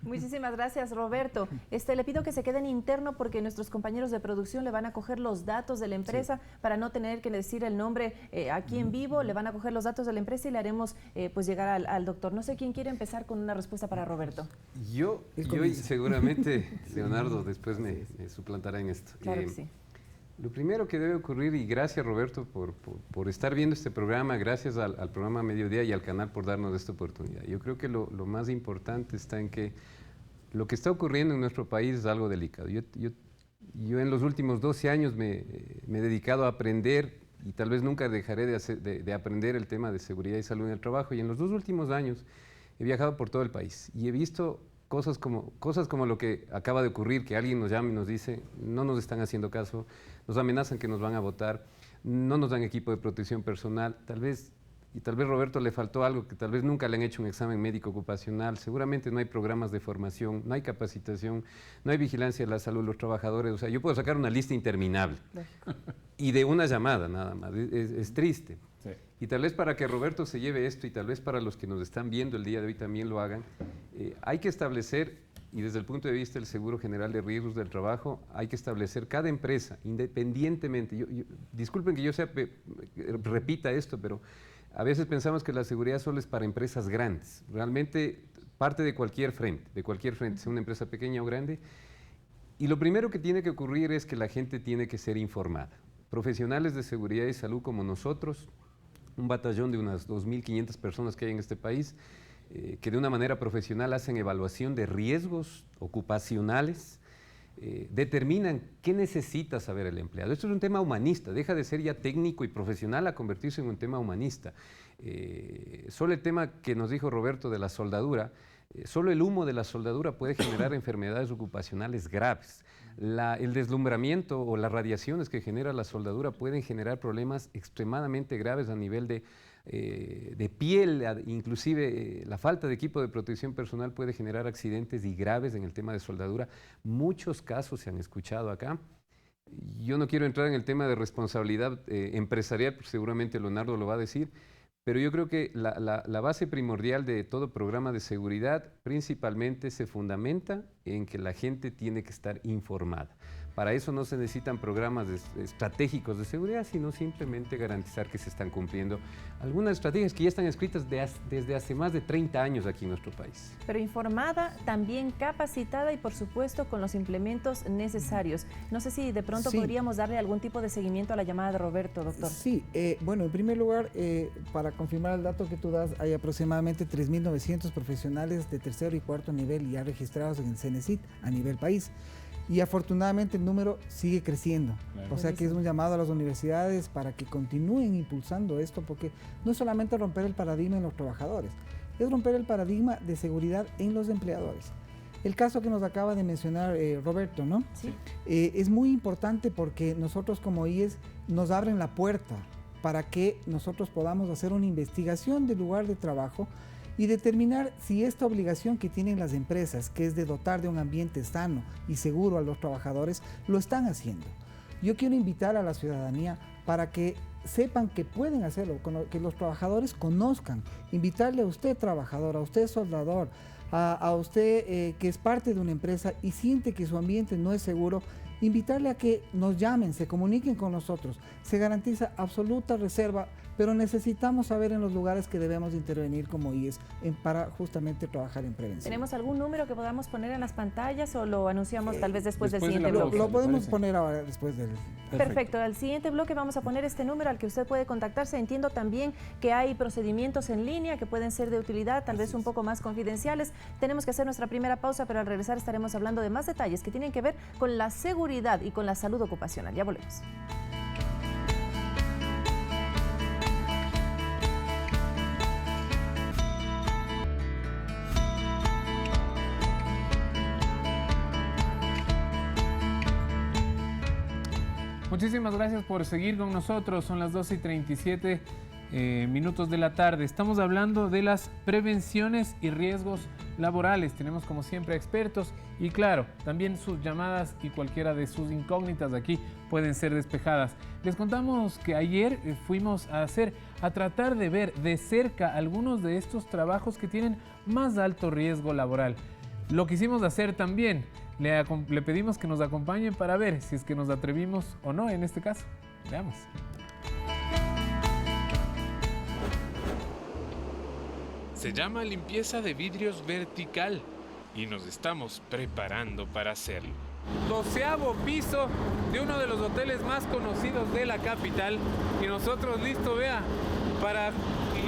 [SPEAKER 8] Muchísimas gracias, Roberto. Le pido que se queden interno porque nuestros compañeros de producción le van a coger los datos de la empresa para no tener que decir el nombre aquí en vivo. Le van a coger los datos de la empresa y le haremos pues llegar al doctor. No sé quién quiere empezar con una respuesta para Roberto.
[SPEAKER 5] Yo y seguramente Leonardo después me suplantará en esto.
[SPEAKER 8] Claro que sí.
[SPEAKER 5] Lo primero que debe ocurrir, y gracias Roberto por estar viendo este programa, gracias al programa Mediodía y al canal por darnos esta oportunidad. Yo creo que lo más importante está en que lo que está ocurriendo en nuestro país es algo delicado. Yo en los últimos 12 años me he dedicado a aprender y tal vez nunca dejaré de aprender el tema de seguridad y salud en el trabajo, y en los 2 últimos años he viajado por todo el país y he visto cosas como lo que acaba de ocurrir, que alguien nos llama y nos dice, no nos están haciendo caso, nos amenazan que nos van a votar, no nos dan equipo de protección personal, tal vez Roberto le faltó algo, que tal vez nunca le han hecho un examen médico ocupacional, seguramente no hay programas de formación, no hay capacitación, no hay vigilancia de la salud de los trabajadores, o sea, yo puedo sacar una lista interminable y de una llamada nada más, es triste. Sí. Y tal vez para que Roberto se lleve esto y tal vez para los que nos están viendo el día de hoy también lo hagan, hay que establecer, y desde el punto de vista del Seguro General de Riesgos del Trabajo, hay que establecer cada empresa, independientemente, disculpen que yo repita esto, pero a veces pensamos que la seguridad solo es para empresas grandes, realmente parte de cualquier frente, sea una empresa pequeña o grande, y lo primero que tiene que ocurrir es que la gente tiene que ser informada. Profesionales de seguridad y salud como nosotros, un batallón de unas 2.500 personas que hay en este país, que de una manera profesional hacen evaluación de riesgos ocupacionales, determinan qué necesita saber el empleado. Esto es un tema humanista, deja de ser ya técnico y profesional a convertirse en un tema humanista. Solo el tema que nos dijo Roberto de la soldadura, solo el humo de la soldadura puede generar enfermedades ocupacionales graves. El deslumbramiento o las radiaciones que genera la soldadura pueden generar problemas extremadamente graves a nivel de piel, inclusive la falta de equipo de protección personal puede generar accidentes y graves en el tema de soldadura. Muchos casos se han escuchado acá. Yo no quiero entrar en el tema de responsabilidad empresarial, porque seguramente Leonardo lo va a decir, pero yo creo que la base primordial de todo programa de seguridad principalmente se fundamenta en que la gente tiene que estar informada. Para eso no se necesitan programas estratégicos de seguridad, sino simplemente garantizar que se están cumpliendo algunas estrategias que ya están escritas desde hace más de 30 años aquí en nuestro país.
[SPEAKER 8] Pero informada, también capacitada y por supuesto con los implementos necesarios. No sé si de pronto podríamos darle algún tipo de seguimiento a la llamada de Roberto, doctor.
[SPEAKER 6] Sí, bueno, en primer lugar, para confirmar el dato que tú das, hay aproximadamente 3.900 profesionales de tercero y cuarto nivel ya registrados en el CENESID a nivel país. Y afortunadamente el número sigue creciendo. Claro. O sea que es un llamado a las universidades para que continúen impulsando esto, porque no es solamente romper el paradigma en los trabajadores, es romper el paradigma de seguridad en los empleadores. El caso que nos acaba de mencionar Roberto, ¿no? Sí. Es muy importante porque nosotros como IES nos abren la puerta para que nosotros podamos hacer una investigación del lugar de trabajo y determinar si esta obligación que tienen las empresas, que es de dotar de un ambiente sano y seguro a los trabajadores, lo están haciendo. Yo quiero invitar a la ciudadanía para que sepan que pueden hacerlo, que los trabajadores conozcan, invitarle a usted trabajador, a usted soldador, a usted que es parte de una empresa y siente que su ambiente no es seguro, invitarle a que nos llamen, se comuniquen con nosotros. Se garantiza absoluta reserva, pero necesitamos saber en los lugares que debemos intervenir como IES para justamente trabajar en prevención.
[SPEAKER 8] ¿Tenemos algún número que podamos poner en las pantallas o lo anunciamos tal vez después del siguiente bloque?
[SPEAKER 6] Lo podemos poner ahora después del...
[SPEAKER 8] Perfecto, al siguiente bloque vamos a poner este número al que usted puede contactarse. Entiendo también que hay procedimientos en línea que pueden ser de utilidad, tal vez un poco más confidenciales. Tenemos que hacer nuestra primera pausa, pero al regresar estaremos hablando de más detalles que tienen que ver con la seguridad y con la salud ocupacional. Ya volvemos.
[SPEAKER 3] Muchísimas gracias por seguir con nosotros. Son las 12:37 minutos de la tarde. Estamos hablando de las prevenciones y riesgos laborales. Tenemos como siempre expertos y claro, también sus llamadas y cualquiera de sus incógnitas aquí pueden ser despejadas. Les contamos que ayer fuimos a tratar de ver de cerca algunos de estos trabajos que tienen más alto riesgo laboral. lo quisimos hacer también. Le pedimos que nos acompañen para ver si es que nos atrevimos o no en este caso. Veamos. Se llama limpieza de vidrios vertical y nos estamos preparando para hacerlo. 12º piso de uno de los hoteles más conocidos de la capital y nosotros listo, vea, para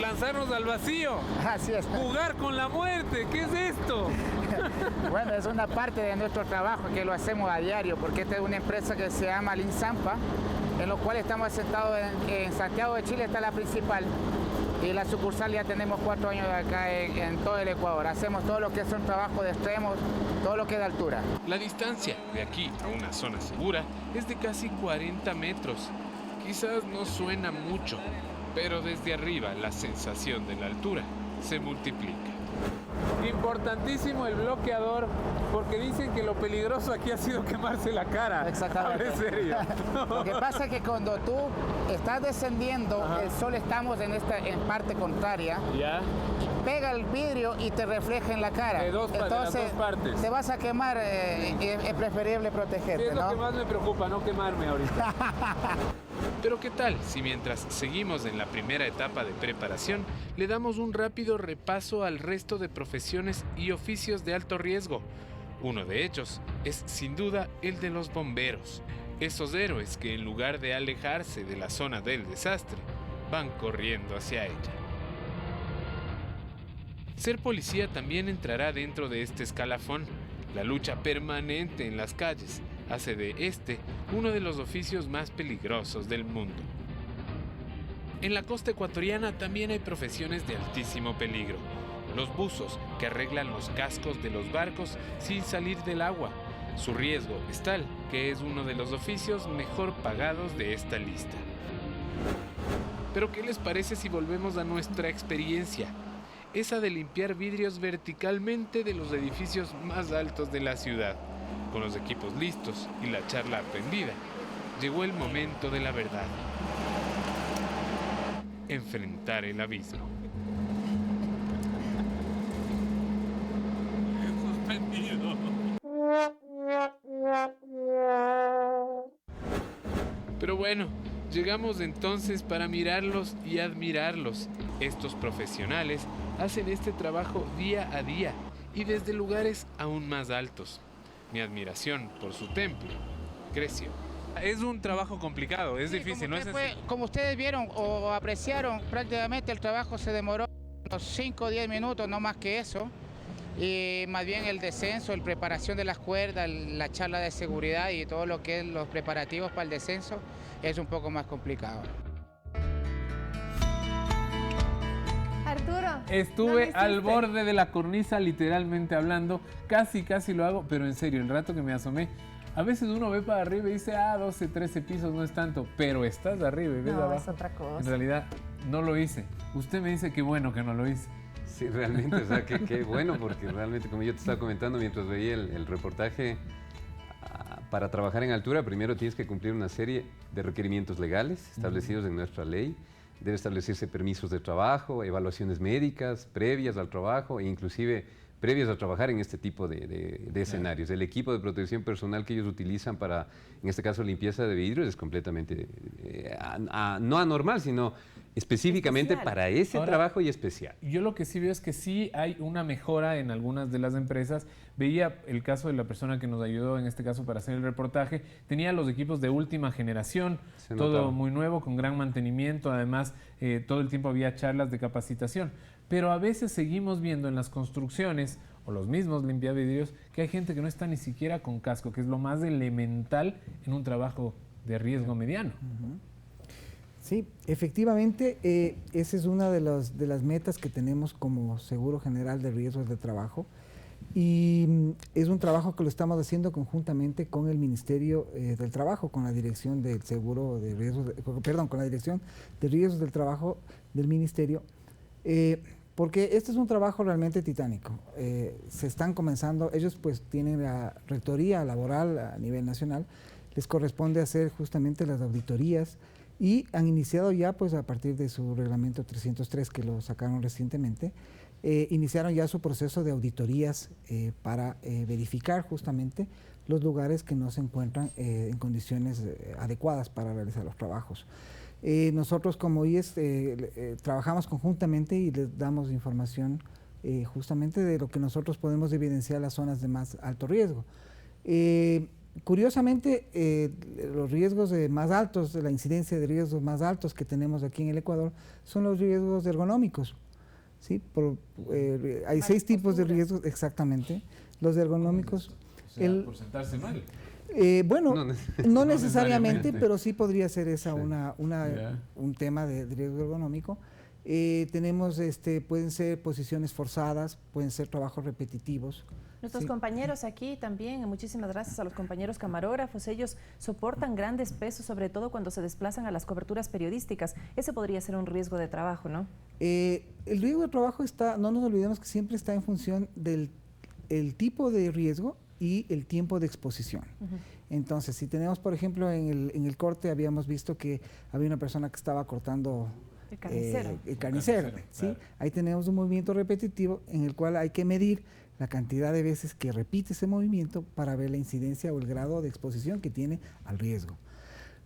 [SPEAKER 3] lanzarnos al vacío.
[SPEAKER 4] Así es.
[SPEAKER 3] Jugar con la muerte, ¿qué es esto?
[SPEAKER 4] Bueno, es una parte de nuestro trabajo que lo hacemos a diario, porque esta es una empresa que se llama Linsampa, en lo cual estamos asentados en Santiago de Chile, está la principal. Y la sucursal ya tenemos 4 años acá en todo el Ecuador. Hacemos todo lo que es un trabajo de extremos, todo lo que es de altura.
[SPEAKER 3] La distancia de aquí a una zona segura es de casi 40 metros. Quizás no suena mucho, pero desde arriba la sensación de la altura se multiplica. Importantísimo el bloqueador, porque dicen que lo peligroso aquí ha sido quemarse la cara.
[SPEAKER 4] Exactamente.
[SPEAKER 3] ¿En serio?
[SPEAKER 4] Lo que pasa es que cuando tú estás descendiendo, el sol estamos en parte contraria,
[SPEAKER 3] ¿Ya?
[SPEAKER 4] pega el vidrio y te refleja en la cara.
[SPEAKER 3] De las dos partes.
[SPEAKER 4] Te vas a quemar, es preferible protegerte,
[SPEAKER 3] Sí, es lo
[SPEAKER 4] ¿no?
[SPEAKER 3] que más me preocupa, no quemarme ahorita. Pero ¿qué tal si mientras seguimos en la primera etapa de preparación, le damos un rápido repaso al resto de profesiones y oficios de alto riesgo? Uno de ellos es sin duda el de los bomberos, esos héroes que en lugar de alejarse de la zona del desastre, van corriendo hacia ella. Ser policía también entrará dentro de este escalafón. La lucha permanente en las calles hace de este uno de los oficios más peligrosos del mundo. En la costa ecuatoriana también hay profesiones de altísimo peligro. Los buzos, que arreglan los cascos de los barcos sin salir del agua. Su riesgo es tal que es uno de los oficios mejor pagados de esta lista. Pero ¿qué les parece si volvemos a nuestra experiencia? Esa de limpiar vidrios verticalmente de los edificios más altos de la ciudad. Con los equipos listos y la charla aprendida, llegó el momento de la verdad. Enfrentar el abismo. Suspendido. Pero bueno, llegamos entonces para mirarlos y admirarlos. Estos profesionales hacen este trabajo día a día y desde lugares aún más altos. Mi admiración por su templo creció. Es un trabajo complicado, es difícil, ¿no es así?
[SPEAKER 4] Como ustedes vieron o apreciaron, prácticamente el trabajo se demoró unos 5 o 10 minutos, no más que eso. Y más bien el descenso, la preparación de las cuerdas, la charla de seguridad y todo lo que es los preparativos para el descenso es un poco más complicado.
[SPEAKER 8] Arturo.
[SPEAKER 3] Estuve al borde de la cornisa, literalmente hablando, casi lo hago, pero en serio, el rato que me asomé, a veces uno ve para arriba y dice, 12, 13 pisos no es tanto, pero estás arriba y ves abajo.
[SPEAKER 8] Es otra cosa.
[SPEAKER 3] En realidad, no lo hice. Usted me dice que bueno que no lo hice.
[SPEAKER 5] Sí, realmente, o sea, qué bueno, porque realmente, como yo te estaba comentando mientras veía el reportaje, para trabajar en altura, primero tienes que cumplir una serie de requerimientos legales establecidos en nuestra ley. Debe establecerse permisos de trabajo, evaluaciones médicas previas al trabajo e inclusive previas a trabajar en este tipo de escenarios. El equipo de protección personal que ellos utilizan para, en este caso, limpieza de vidrios es completamente, no anormal, sino específicamente para ese trabajo y especial.
[SPEAKER 3] Yo lo que sí veo es que sí hay una mejora en algunas de las empresas. Veía el caso de la persona que nos ayudó en este caso para hacer el reportaje. Tenía los equipos de última generación, todo muy nuevo, con gran mantenimiento. Además, todo el tiempo había charlas de capacitación. Pero a veces seguimos viendo en las construcciones o los mismos limpiavidrios que hay gente que no está ni siquiera con casco, que es lo más elemental en un trabajo de riesgo mediano.
[SPEAKER 6] Sí, efectivamente, esa es una de las metas que tenemos como Seguro General de Riesgos de Trabajo y es un trabajo que lo estamos haciendo conjuntamente con el Ministerio del Trabajo, con la Dirección del Seguro de Riesgos, con la Dirección de Riesgos del Trabajo del Ministerio, porque este es un trabajo realmente titánico. Se están comenzando, ellos pues tienen la rectoría laboral a nivel nacional, les corresponde hacer justamente las auditorías y han iniciado ya pues a partir de su reglamento 303 que lo sacaron recientemente, iniciaron ya su proceso de auditorías para verificar justamente los lugares que no se encuentran en condiciones adecuadas para realizar los trabajos. Nosotros como IES trabajamos conjuntamente y les damos información justamente de lo que nosotros podemos evidenciar las zonas de más alto riesgo. Curiosamente, los riesgos más altos, la incidencia de riesgos más altos que tenemos aquí en el Ecuador son los riesgos ergonómicos. ¿Sí? Hay 6 tipos de riesgos, exactamente. Los ergonómicos.
[SPEAKER 3] O sea, por sentarse mal.
[SPEAKER 6] Bueno, no necesariamente, pero sí podría ser esa un tema de riesgo ergonómico. Tenemos, pueden ser posiciones forzadas, pueden ser trabajos repetitivos.
[SPEAKER 8] Nuestros compañeros aquí también, muchísimas gracias a los compañeros camarógrafos, ellos soportan grandes pesos, sobre todo cuando se desplazan a las coberturas periodísticas. Ese podría ser un riesgo de trabajo, ¿no? El
[SPEAKER 6] riesgo de trabajo no nos olvidemos que siempre está en función del tipo de riesgo y el tiempo de exposición. Entonces, si tenemos, por ejemplo, en el corte habíamos visto que había una persona que estaba cortando el carnicero, ¿sí? Claro. Ahí tenemos un movimiento repetitivo en el cual hay que medir la cantidad de veces que repite ese movimiento para ver la incidencia o el grado de exposición que tiene al riesgo.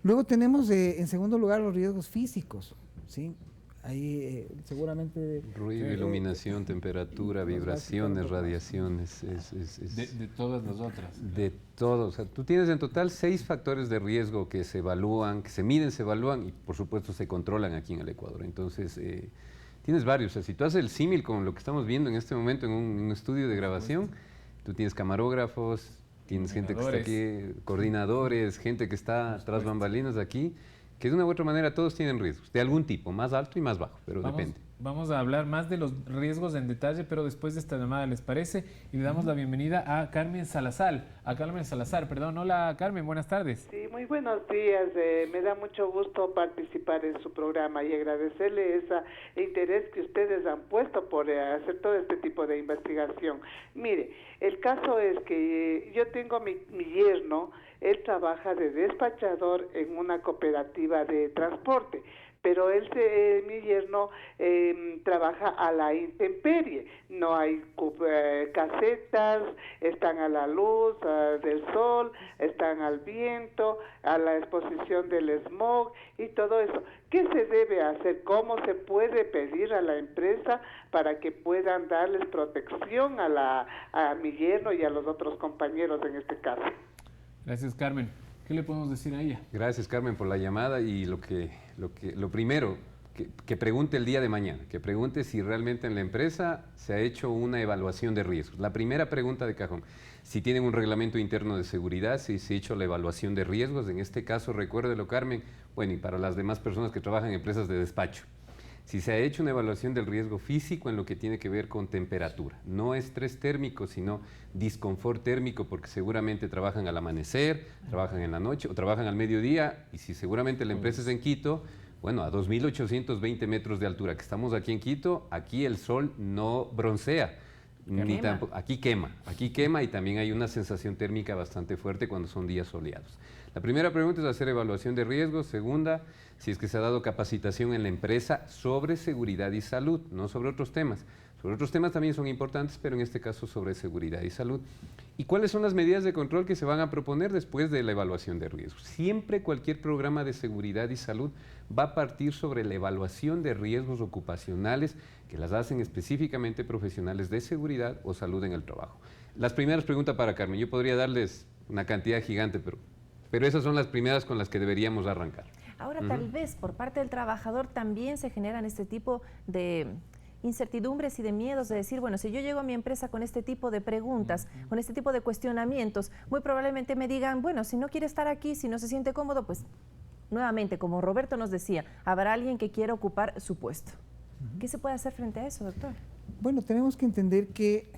[SPEAKER 6] Luego tenemos, en segundo lugar, los riesgos físicos, ¿sí? Ahí seguramente...
[SPEAKER 5] Ruido, iluminación, temperatura, vibraciones, radiaciones.
[SPEAKER 3] De todas las otras.
[SPEAKER 5] De todos. O sea, tú tienes en total 6 factores de riesgo que se evalúan, que se miden, se evalúan y por supuesto se controlan aquí en el Ecuador. Entonces, tienes varios. O sea, si tú haces el símil con lo que estamos viendo en este momento en un estudio de grabación, tú tienes camarógrafos, tienes gente que está aquí, coordinadores, gente que está tras bambalinas aquí, que de una u otra manera todos tienen riesgos, de algún tipo, más alto y más bajo, pero depende.
[SPEAKER 3] Vamos a hablar más de los riesgos en detalle, pero después de esta llamada, ¿les parece? Y le damos la bienvenida a Carmen Salazar. Hola, Carmen, buenas tardes.
[SPEAKER 12] Sí, muy buenos días. Me da mucho gusto participar en su programa y agradecerle ese interés que ustedes han puesto por hacer todo este tipo de investigación. Mire, el caso es que yo tengo mi yerno, él trabaja de despachador en una cooperativa de transporte, pero mi yerno trabaja a la intemperie, no hay casetas, están a la luz del sol, están al viento, a la exposición del smog y todo eso. ¿Qué se debe hacer? ¿Cómo se puede pedir a la empresa para que puedan darles protección a mi yerno y a los otros compañeros en este caso?
[SPEAKER 3] Gracias, Carmen. ¿Qué le podemos decir a ella?
[SPEAKER 5] Gracias, Carmen, por la llamada y lo primero, que pregunte el día de mañana, que pregunte si realmente en la empresa se ha hecho una evaluación de riesgos. La primera pregunta de cajón, si tienen un reglamento interno de seguridad, si se ha hecho la evaluación de riesgos, en este caso, recuérdelo, Carmen, bueno, y para las demás personas que trabajan en empresas de despacho, si se ha hecho una evaluación del riesgo físico en lo que tiene que ver con temperatura, no estrés térmico, sino disconfort térmico, porque seguramente trabajan al amanecer, trabajan en la noche o trabajan al mediodía, y si seguramente la empresa es en Quito, bueno, a 2.820 metros de altura, que estamos aquí en Quito, aquí el sol no broncea, aquí quema y también hay una sensación térmica bastante fuerte cuando son días soleados. La primera pregunta es hacer evaluación de riesgos. Segunda, si es que se ha dado capacitación en la empresa sobre seguridad y salud, no sobre otros temas. Sobre otros temas también son importantes, pero en este caso sobre seguridad y salud. ¿Y cuáles son las medidas de control que se van a proponer después de la evaluación de riesgos? Siempre cualquier programa de seguridad y salud va a partir sobre la evaluación de riesgos ocupacionales que las hacen específicamente profesionales de seguridad o salud en el trabajo. Las primeras preguntas para Carmen, yo podría darles una cantidad gigante, pero esas son las primeras con las que deberíamos arrancar.
[SPEAKER 8] Ahora, tal vez por parte del trabajador también se generan este tipo de incertidumbres y de miedos de decir, bueno, si yo llego a mi empresa con este tipo de preguntas, con este tipo de cuestionamientos, muy probablemente me digan, bueno, si no quiere estar aquí, si no se siente cómodo, pues nuevamente, como Roberto nos decía, habrá alguien que quiera ocupar su puesto. ¿Qué se puede hacer frente a eso, doctor?
[SPEAKER 6] Bueno, tenemos que entender que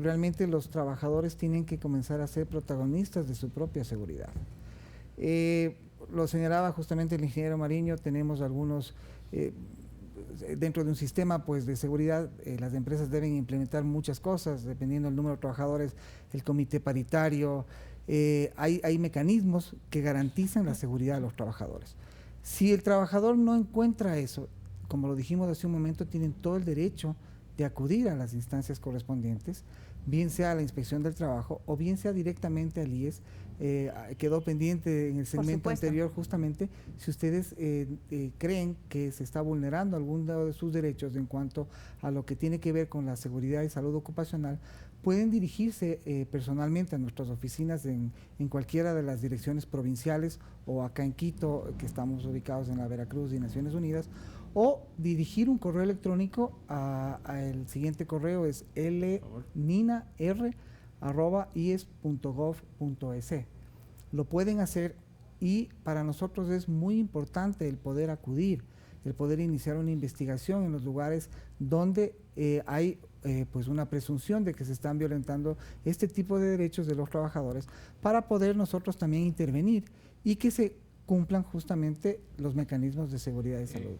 [SPEAKER 6] realmente los trabajadores tienen que comenzar a ser protagonistas de su propia seguridad. Lo señalaba justamente el ingeniero Mariño, tenemos algunos, dentro de un sistema pues, de seguridad, las empresas deben implementar muchas cosas, dependiendo del número de trabajadores, el comité paritario, hay mecanismos que garantizan la seguridad de los trabajadores. Si el trabajador no encuentra eso, como lo dijimos hace un momento, tienen todo el derecho de acudir a las instancias correspondientes, bien sea a la Inspección del Trabajo o bien sea directamente al IES. Quedó pendiente en el segmento anterior justamente si ustedes creen que se está vulnerando alguno de sus derechos en cuanto a lo que tiene que ver con la seguridad y salud ocupacional, pueden dirigirse personalmente a nuestras oficinas en cualquiera de las direcciones provinciales o acá en Quito, que estamos ubicados en la Veracruz y Naciones Unidas, o dirigir un correo electrónico el siguiente correo es lnina.r@ies.gov.es. Lo pueden hacer y para nosotros es muy importante el poder acudir, el poder iniciar una investigación en los lugares donde hay pues una presunción de que se están violentando este tipo de derechos de los trabajadores, para poder nosotros también intervenir y que se cumplan justamente los mecanismos de seguridad y salud.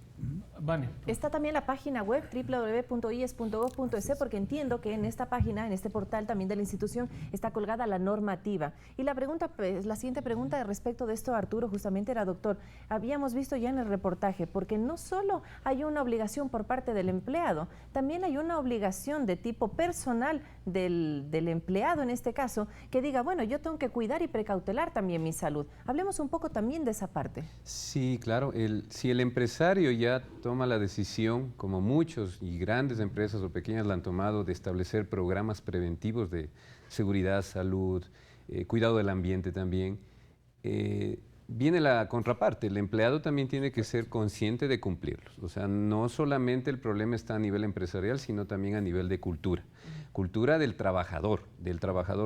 [SPEAKER 3] Vale.
[SPEAKER 8] Está también la página web www.ies.gov.es, porque entiendo que en esta página, en este portal también de la institución, está colgada la normativa. Y la pregunta, pues, la siguiente pregunta respecto de esto, Arturo, justamente era, doctor, habíamos visto ya en el reportaje, porque no solo hay una obligación por parte del empleado, también hay una obligación de tipo personal del empleado en este caso, que diga, bueno, yo tengo que cuidar y precautelar también mi salud. Hablemos un poco también de esa parte.
[SPEAKER 5] Sí, claro. Si el empresario ya toma la decisión, como muchos y grandes empresas o pequeñas la han tomado, de establecer programas preventivos de seguridad, salud, cuidado del ambiente también, viene la contraparte. El empleado también tiene que ser consciente de cumplirlos. O sea, no solamente el problema está a nivel empresarial, sino también a nivel de cultura. Cultura del trabajador.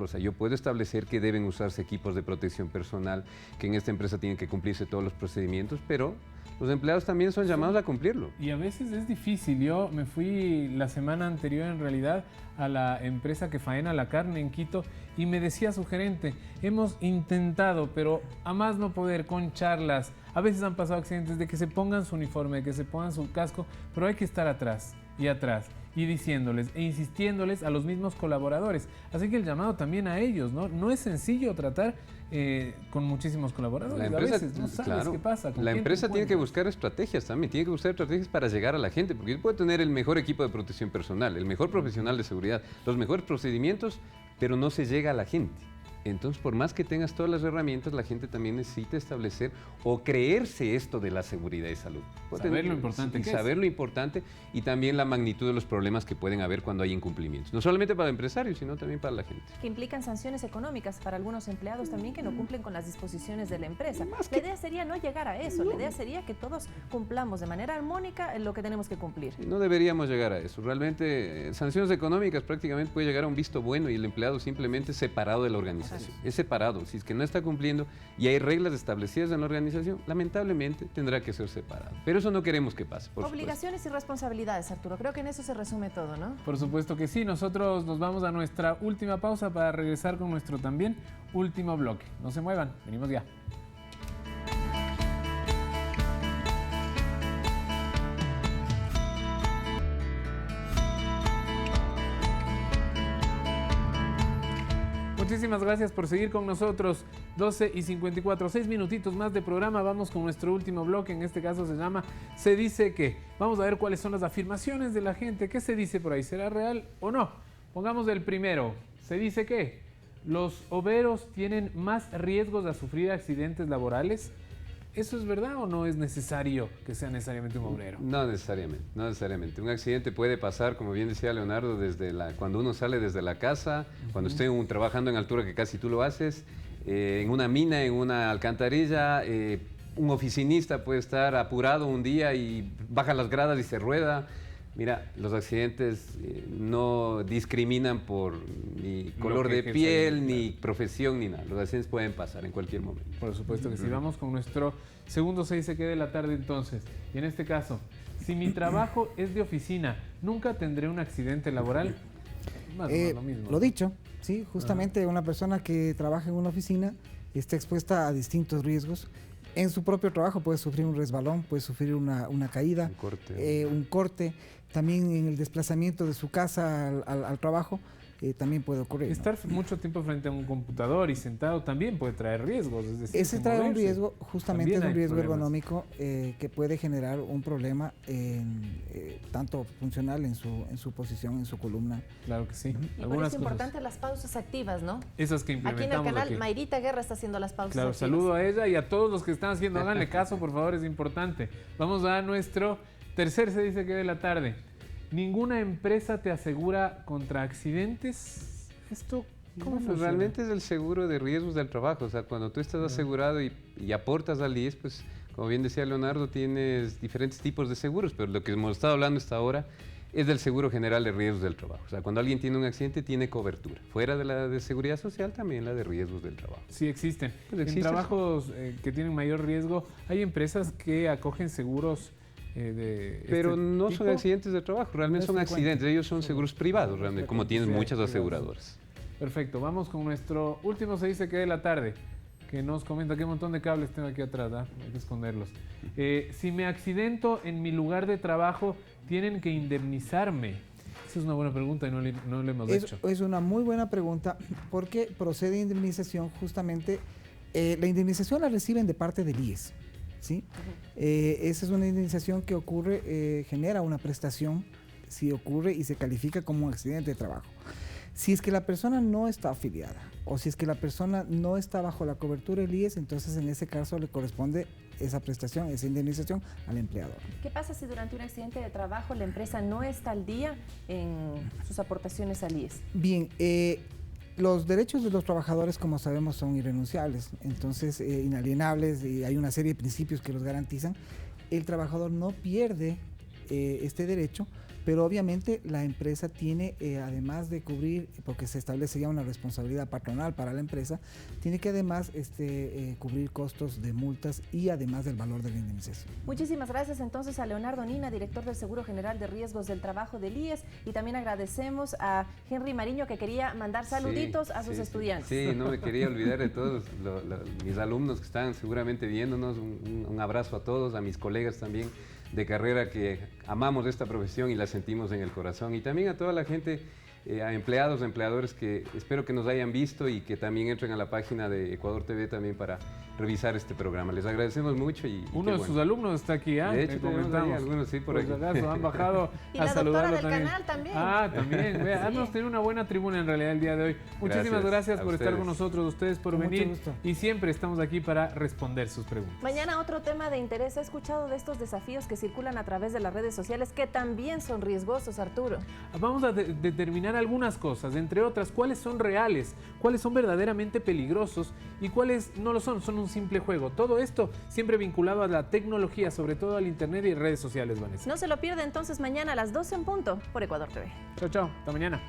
[SPEAKER 5] O sea, yo puedo establecer que deben usarse equipos de protección personal, que en esta empresa tienen que cumplirse todos los procedimientos, pero los empleados también son llamados a cumplirlo.
[SPEAKER 3] Y a veces es difícil. Yo me fui la semana anterior en realidad a la empresa que faena la carne en Quito y me decía su gerente, hemos intentado, pero a más no poder, con charlas. A veces han pasado accidentes de que se pongan su uniforme, de que se pongan su casco, pero hay que estar atrás y diciéndoles e insistiéndoles a los mismos colaboradores. Así que el llamado también a ellos, ¿no? No es sencillo tratar con muchísimos colaboradores.
[SPEAKER 5] La empresa,
[SPEAKER 3] a veces no sabes qué pasa.
[SPEAKER 5] La empresa tiene que buscar estrategias también, tiene que buscar estrategias para llegar a la gente, porque puede tener el mejor equipo de protección personal, el mejor profesional de seguridad, los mejores procedimientos, pero no se llega a la gente. Entonces, por más que tengas todas las herramientas, la gente también necesita establecer o creerse esto de la seguridad y salud.
[SPEAKER 3] Saber lo importante que es.
[SPEAKER 5] Saber lo importante y también la magnitud de los problemas que pueden haber cuando hay incumplimientos. No solamente para el empresario, sino también para la gente.
[SPEAKER 8] Que implican sanciones económicas para algunos empleados también que no cumplen con las disposiciones de la empresa. La idea sería no llegar a eso, la idea sería que todos cumplamos de manera armónica en lo que tenemos que cumplir.
[SPEAKER 5] No deberíamos llegar a eso. Realmente, sanciones económicas prácticamente puede llegar a un visto bueno y el empleado simplemente separado de la organización. Es separado. Si es que no está cumpliendo y hay reglas establecidas en la organización, lamentablemente tendrá que ser separado. Pero eso no queremos que pase.
[SPEAKER 8] Obligaciones y responsabilidades, Arturo. Creo que en eso se resume todo, ¿no?
[SPEAKER 3] Por supuesto que sí. Nosotros nos vamos a nuestra última pausa para regresar con nuestro también último bloque. No se muevan. Venimos ya. Muchísimas gracias por seguir con nosotros. 12:54, 6 minutitos más de programa. Vamos con nuestro último bloque. En este caso se llama Se dice que. Vamos a ver cuáles son las afirmaciones de la gente. ¿Qué se dice por ahí? ¿Será real o no? Pongamos el primero. Se dice que los obreros tienen más riesgos de sufrir accidentes laborales. ¿Eso es verdad o no es necesario que sea necesariamente un obrero?
[SPEAKER 5] No necesariamente, no necesariamente. Un accidente puede pasar, como bien decía Leonardo, cuando uno sale desde la casa, cuando esté trabajando en altura, que casi tú lo haces, en una mina, en una alcantarilla, un oficinista puede estar apurado un día y baja las gradas y se rueda. Mira, los accidentes no discriminan por ni color de piel, ni profesión, ni nada. Los accidentes pueden pasar en cualquier momento.
[SPEAKER 3] Por supuesto que sí. Vamos con nuestro segundo Se dice que de la tarde entonces. Y en este caso, si mi trabajo es de oficina, ¿nunca tendré un accidente laboral? Más o menos lo mismo.
[SPEAKER 6] Lo dicho, sí, justamente una persona que trabaja en una oficina está expuesta a distintos riesgos. En su propio trabajo puede sufrir un resbalón, puede sufrir una caída, un corte, también en el desplazamiento de su casa al trabajo. también puede ocurrir, ¿no?
[SPEAKER 3] Estar mucho tiempo frente a un computador y sentado también puede traer riesgos. Es decir,
[SPEAKER 6] ese trae un riesgo, justamente es un riesgo ergonómico que puede generar un problema tanto funcional en su posición, en su columna.
[SPEAKER 3] Claro que sí.
[SPEAKER 8] Y por eso es importante las pausas activas, ¿no?
[SPEAKER 3] Esas que implementamos
[SPEAKER 8] aquí en el canal, Mayrita Guerra está haciendo las pausas activas.
[SPEAKER 3] Saludo a ella y a todos los que están haciendo. Háganle caso, por favor, es importante. Vamos a nuestro tercer se dice que de la tarde. ¿Ninguna empresa te asegura contra accidentes? ¿Esto cómo funciona?
[SPEAKER 5] Realmente es el seguro de riesgos del trabajo. O sea, cuando tú estás asegurado y aportas al IES, pues, como bien decía Leonardo, tienes diferentes tipos de seguros, pero lo que hemos estado hablando hasta ahora es del seguro general de riesgos del trabajo. O sea, cuando alguien tiene un accidente, tiene cobertura. Fuera de la de seguridad social, también la de riesgos del trabajo.
[SPEAKER 3] Sí, existen.
[SPEAKER 5] Pues
[SPEAKER 3] en trabajos que tienen mayor riesgo, hay empresas que acogen seguros
[SPEAKER 5] pero no son accidentes de trabajo, realmente son accidentes, ellos son seguros privados, realmente, como tienen muchas aseguradoras.
[SPEAKER 3] Perfecto, vamos con nuestro último se dice que de la tarde, que nos comenta qué montón de cables tengo aquí atrás, hay que esconderlos. Si me accidento en mi lugar de trabajo, ¿tienen que indemnizarme? Esa es una buena pregunta y no le hemos hecho.
[SPEAKER 6] Es una muy buena pregunta porque procede indemnización justamente, la indemnización la reciben de parte del IES. ¿Sí? Esa es una indemnización que ocurre, genera una prestación si ocurre y se califica como un accidente de trabajo. Si es que la persona no está afiliada o si es que la persona no está bajo la cobertura del IES, entonces en ese caso le corresponde esa prestación, esa indemnización al empleador.
[SPEAKER 8] ¿Qué pasa si durante un accidente de trabajo la empresa no está al día en sus aportaciones al IES?
[SPEAKER 6] Bien, los derechos de los trabajadores, como sabemos, son irrenunciables, entonces inalienables, y hay una serie de principios que los garantizan. El trabajador no pierde este derecho, pero obviamente la empresa tiene, además de cubrir, porque se establece ya una responsabilidad patronal para la empresa, tiene que además cubrir costos de multas y además del valor de la indemnización.
[SPEAKER 8] Muchísimas gracias entonces a Leonardo Nina, director del Seguro General de Riesgos del Trabajo del IES, y también agradecemos a Henry Mariño, que quería mandar saluditos a sus estudiantes.
[SPEAKER 5] Sí, no me quería olvidar de todos mis alumnos que están seguramente viéndonos. Un abrazo a todos, a mis colegas también de carrera que amamos esta profesión y la sentimos en el corazón, y también a toda la gente, a empleados, empleadores que espero que nos hayan visto y que también entren a la página de Ecuador TV también para revisar este programa. Les agradecemos mucho
[SPEAKER 3] uno de sus alumnos está aquí,
[SPEAKER 5] de hecho, comentamos. Algunos sí por aquí.
[SPEAKER 3] Han bajado
[SPEAKER 8] y
[SPEAKER 3] a saludarlo
[SPEAKER 8] del
[SPEAKER 3] también.
[SPEAKER 8] Canal también.
[SPEAKER 3] También. Vea, hemos tenido una buena tribuna en realidad el día de hoy. Muchísimas gracias por estar con nosotros, ustedes por venir, y siempre estamos aquí para responder sus preguntas.
[SPEAKER 8] Mañana otro tema de interés. He escuchado de estos desafíos que circulan a través de las redes sociales que también son riesgosos, Arturo.
[SPEAKER 3] Vamos a determinar algunas cosas, entre otras, cuáles son reales, cuáles son verdaderamente peligrosos y cuáles no lo son un simple juego. Todo esto siempre vinculado a la tecnología, sobre todo al internet y redes sociales, Vanessa.
[SPEAKER 8] No se lo pierda entonces mañana a las 12 en punto por Ecuador TV.
[SPEAKER 3] Chao, hasta mañana.